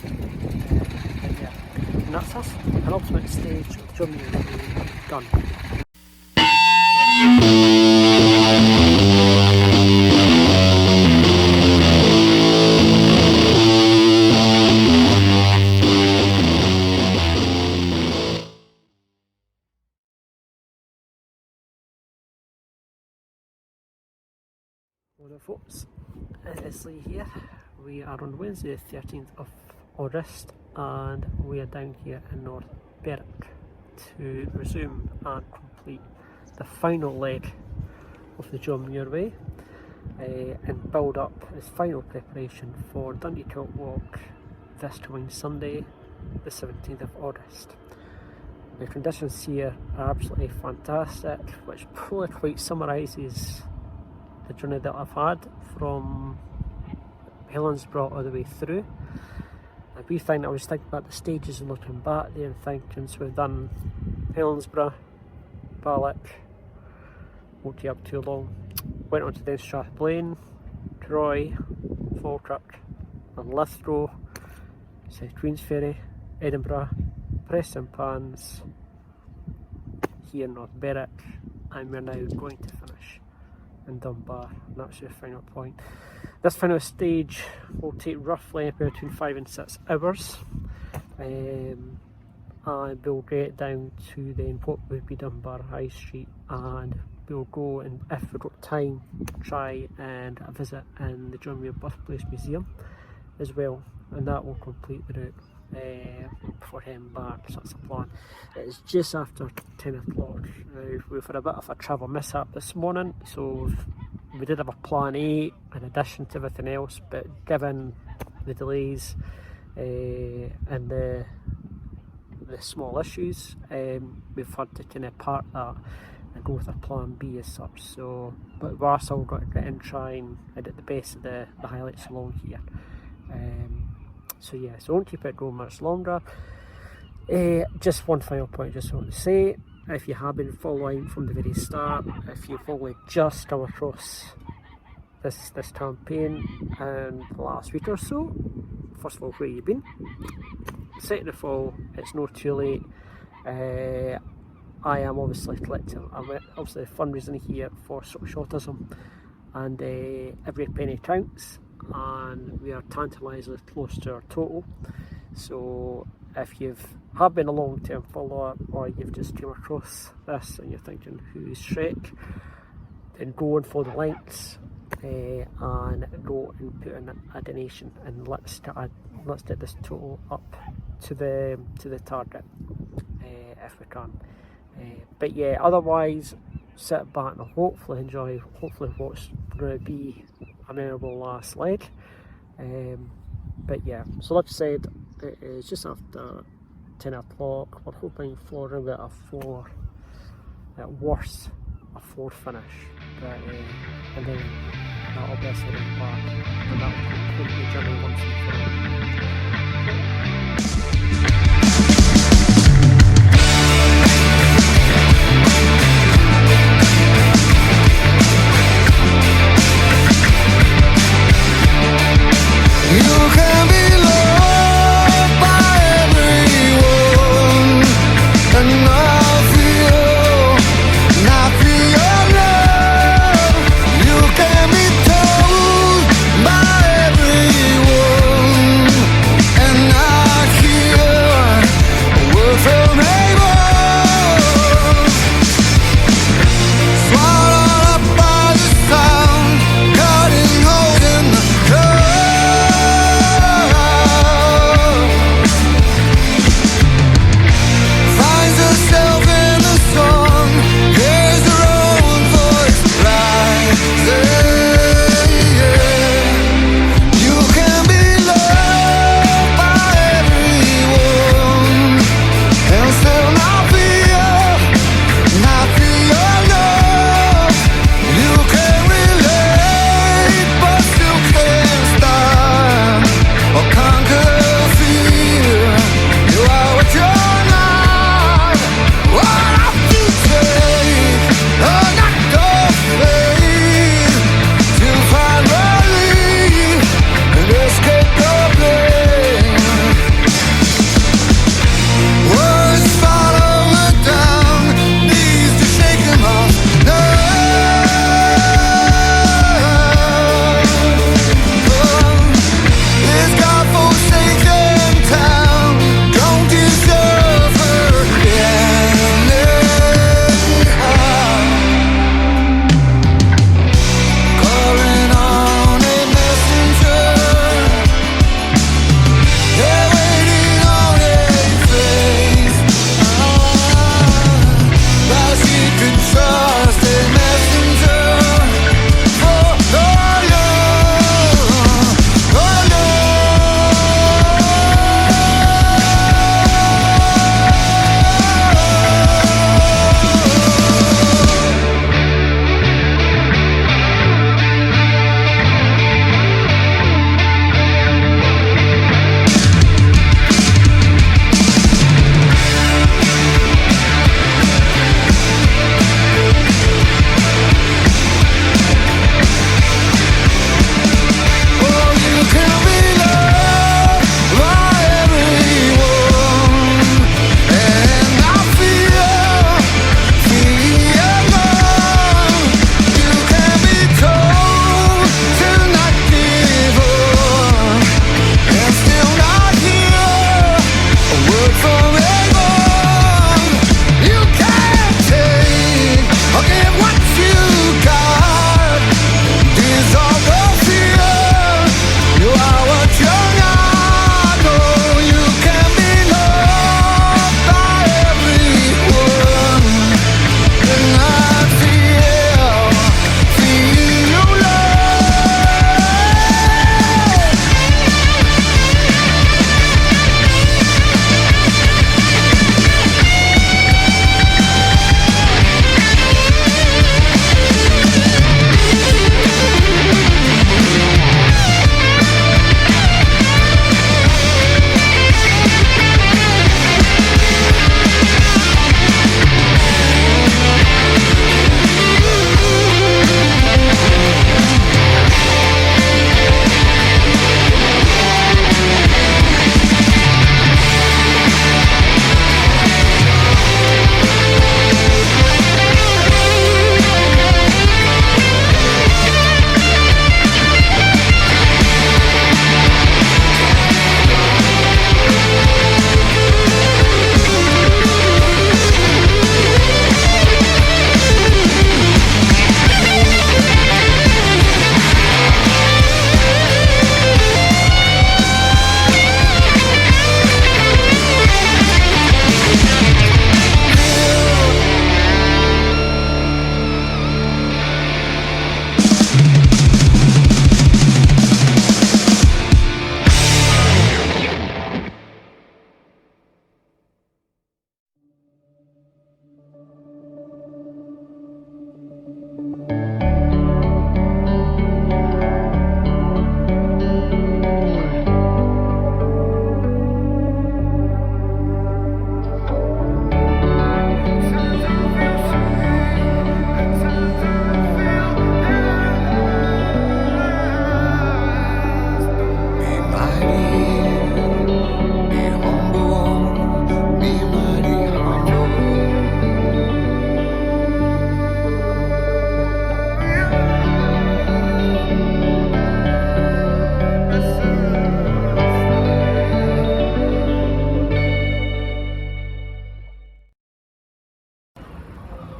And yeah, and that's us, an ultimate stage of the journey done. Well, folks, it's Lee here. We are on Wednesday the 13th of August, and we are down here in North Berwick to resume and complete the final leg of the John Muir Way, and build up as final preparation for Dundee Kiltwalk this coming Sunday, the 17th of August. The conditions here are absolutely fantastic, which probably quite summarises the journey that I've had from Helensburgh all the way through. A wee thing I was thinking about the stages and looking back there and thinking, so we've done Helensburgh, Balloch, won't take up too long, went on to then Strathblane, Croy, Falkirk, Linlithgow, Queensferry, Edinburgh, Prestonpans, here in North Berwick, and we're now going to finish in Dunbar, and that's your final point. This final stage will take roughly between 5 and 6 hours, and we'll get down to then what would be Dunbar High Street, and we'll go, and if we've got time, try and visit in the John Muir Birthplace Museum as well, and that will complete the route. before heading back, so that's the plan. It's just after 10 o'clock. We've had a bit of a travel mishap this morning, so we did have a plan A in addition to everything else, but given the delays and the small issues, we've had to kind of park that and go with a plan B as such. So, but we're still going to get in, try and edit the base of the highlights along here. So yeah, so I won't keep it going much longer. Just one final point I just want to say: if you have been following from the very start, if you've only just come across this campaign in the last week or so, first of all, where you've been. Second of all, it's not too late. I am obviously collecting, I'm obviously fundraising here for Scottish Autism, and every penny counts, and we are tantalisingly close to our total. So if have been a long-term follower, or you've just come across this and you're thinking, who's Shrek, then go and follow the links and go and put in a donation, and let's get this total up to the target if we can. But yeah, otherwise, sit back and hopefully enjoy what's going to be a memorable last leg. But yeah, so like I said, it is just after 10 o'clock. We're hoping for about a 4, at worst a 4 finish, but and then that'll be us heading back, and that will complete the journey once and for all. You can be loved by everyone, and I feel your love. You can be told by everyone, and I hear a word from heaven. Swallowed up by the sound, cutting holes in the curve. Finds herself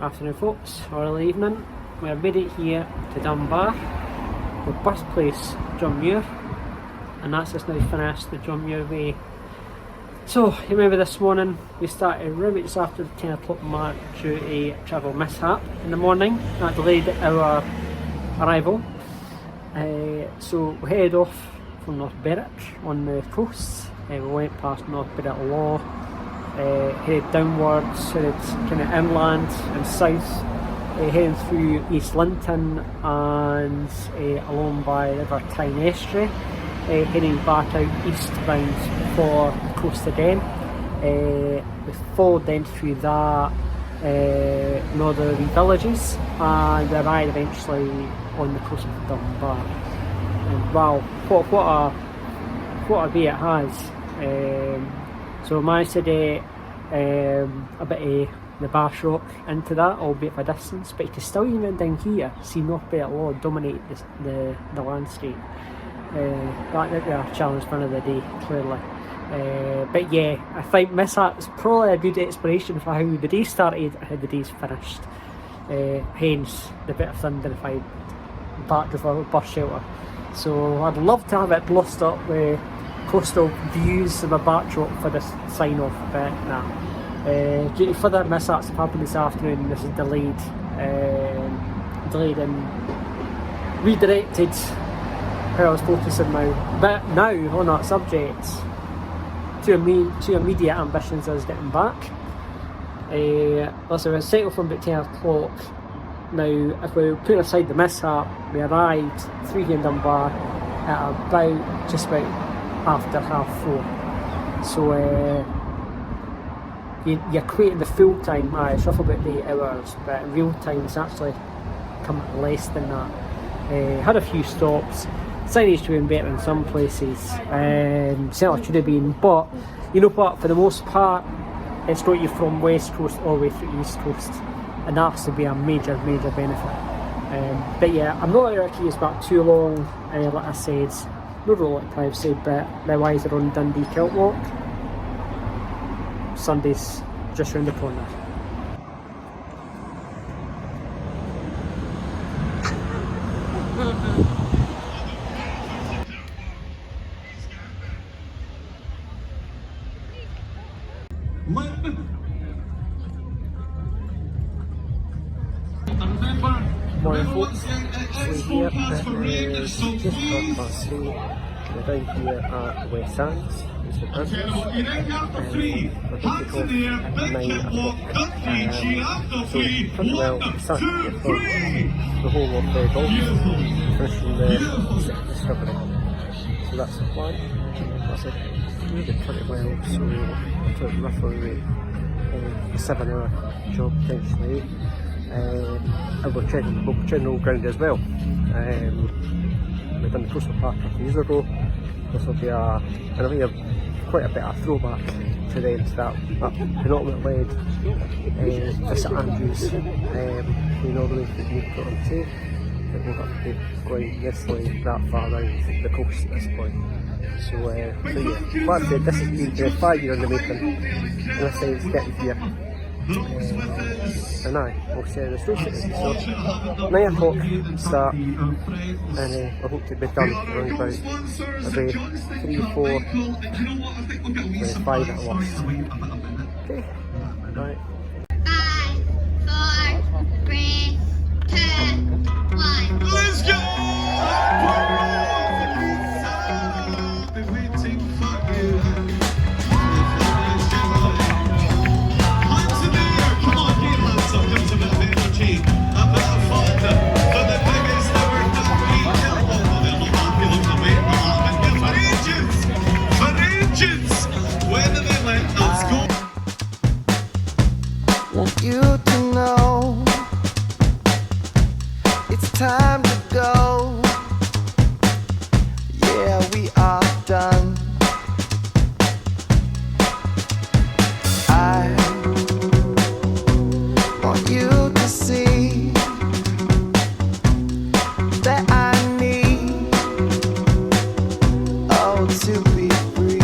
Afternoon folks, or early evening. We're made it here to Dunbar, the birthplace John Muir, and that's just now finished the John Muir Way. So, you remember this morning we started right just after the 10 o'clock mark due to a travel mishap in the morning. That delayed our arrival. So we headed off from North Berwick on the coast. We went past North Berwick Law, headed downwards, headed kind of inland and south, heading through East Linton and along by River Tyne Estuary, heading back out eastbound for the coast again. We followed then through that northerly villages and arrived eventually on the coast of Dunbar. And wow, what a day it has. So I managed to get a bit of the Balloch into that, albeit for distance, but you can still even down here see North Berwick Law dominate the landscape. That would be a challenge for another day, clearly. But yeah, I think mishap's probably a good explanation for how the day started and how the day's finished. Hence the bit of thunderified backdrop of a bus shelter. So I'd love to have it glossed up with coastal views of a backdrop for this sign off, but nah. Due to further mishaps that happened this afternoon, this is delayed and redirected how I was focusing now. But now on that subject, two immediate ambitions is getting back. We're settled from about 10 o'clock. Now, if we put aside the mishap, we arrived through here in Dunbar at just about after 4:30. So you're equating the full time, it's roughly about 8 hours, but in real time it's actually come less than that. Had a few stops. Signage to have been better in some places, certainly should have been, but you know what, for the most part it's got you from west coast all the way through east coast, and that has to be a major benefit. But yeah, I'm not going to keep us back too long. Like I said, not really like I've said, but otherwise they're on Dundee Kiltwalk. Sunday's just round the corner. Morning folks, so here it is just 3:30. We're down here at West Sands, it's the Prestonpans, we're going to take off at 9 o'clock. So pretty well starting to get from the whole of the golf, finishing the sixth discovery. So that's the plan. That's it. We did pretty well, so it took roughly a 7-hour job, potentially 8. And we're checking all ground as well. We've done the coastal park a couple of years ago. This will be quite a bit of a throwback to them, to that penultimate lead to St Andrews, all the way to Newport on Tay. It won't have to be going necessarily that far around the coast at this point. So yeah, like I said, this has been 5 years in the making, in a sense, getting here. And we'll see how this race is. So 9 o'clock start, and I hope to be done around about 3, 4, 5 at worst. Okay, right. 5, 4, 3, 2, 1. Let's go! Want you to know it's time to go. Yeah, we are done. I want you to see that I need to be free.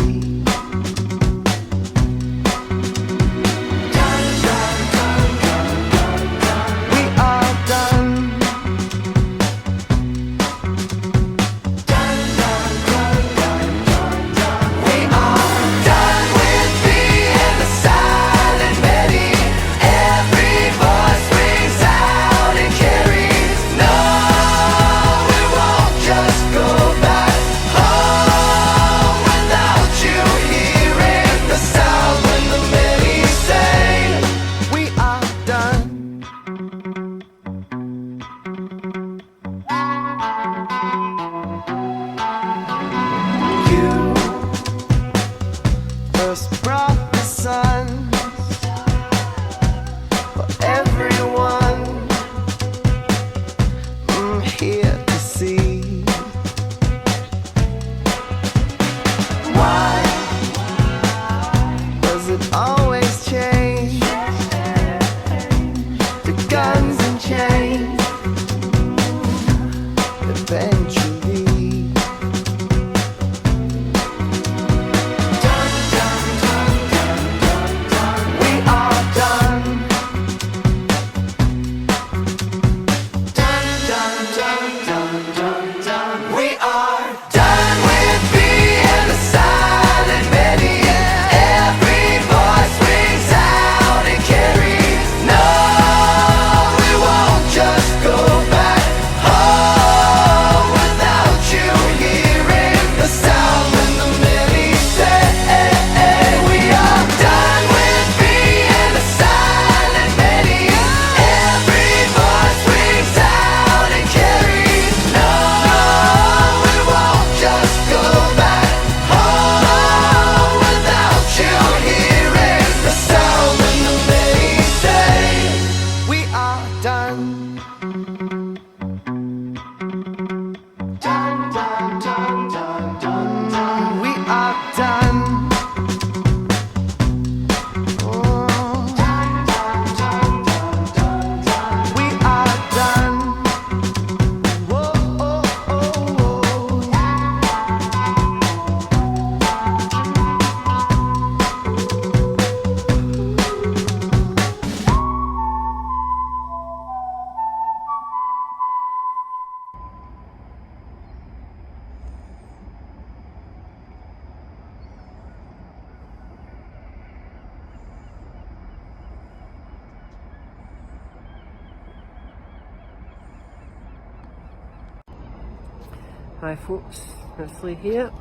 Hi folks, it's Lee here.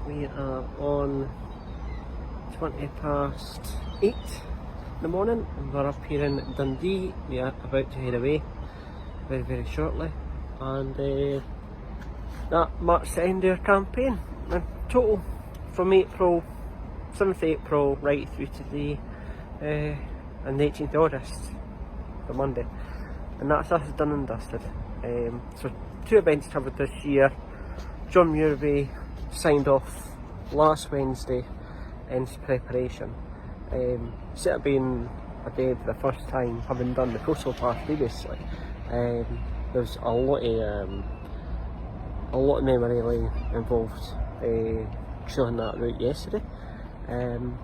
We are on 8:20 in the morning and we're up here in Dundee. We are about to head away very shortly, and that marks the end of our campaign. In total, from April, 7th April right through to the and the 18th of August, the Monday, and that's us done and dusted. So 2 events covered this year. John Muir signed off last Wednesday in preparation. Instead of being a day for the first time, having done the coastal path previously, there's a lot of memory lane involved trailing that route yesterday. And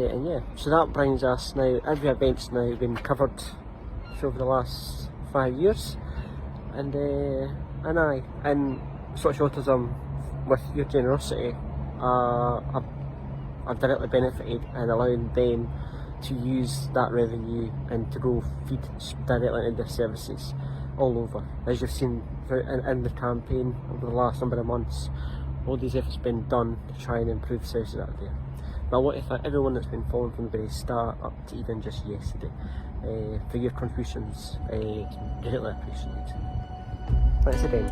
yeah, so that brings us now, every event's now been covered over the last 5 years, and Scottish Autism, with your generosity, I've directly benefited in allowing them to use that revenue and to go feed directly into their services all over. As you've seen in the campaign over the last number of months, all these efforts have been done to try and improve services out there. But I want to thank everyone that's been following from the very start up to even just yesterday for your contributions. Greatly appreciated. Thanks again.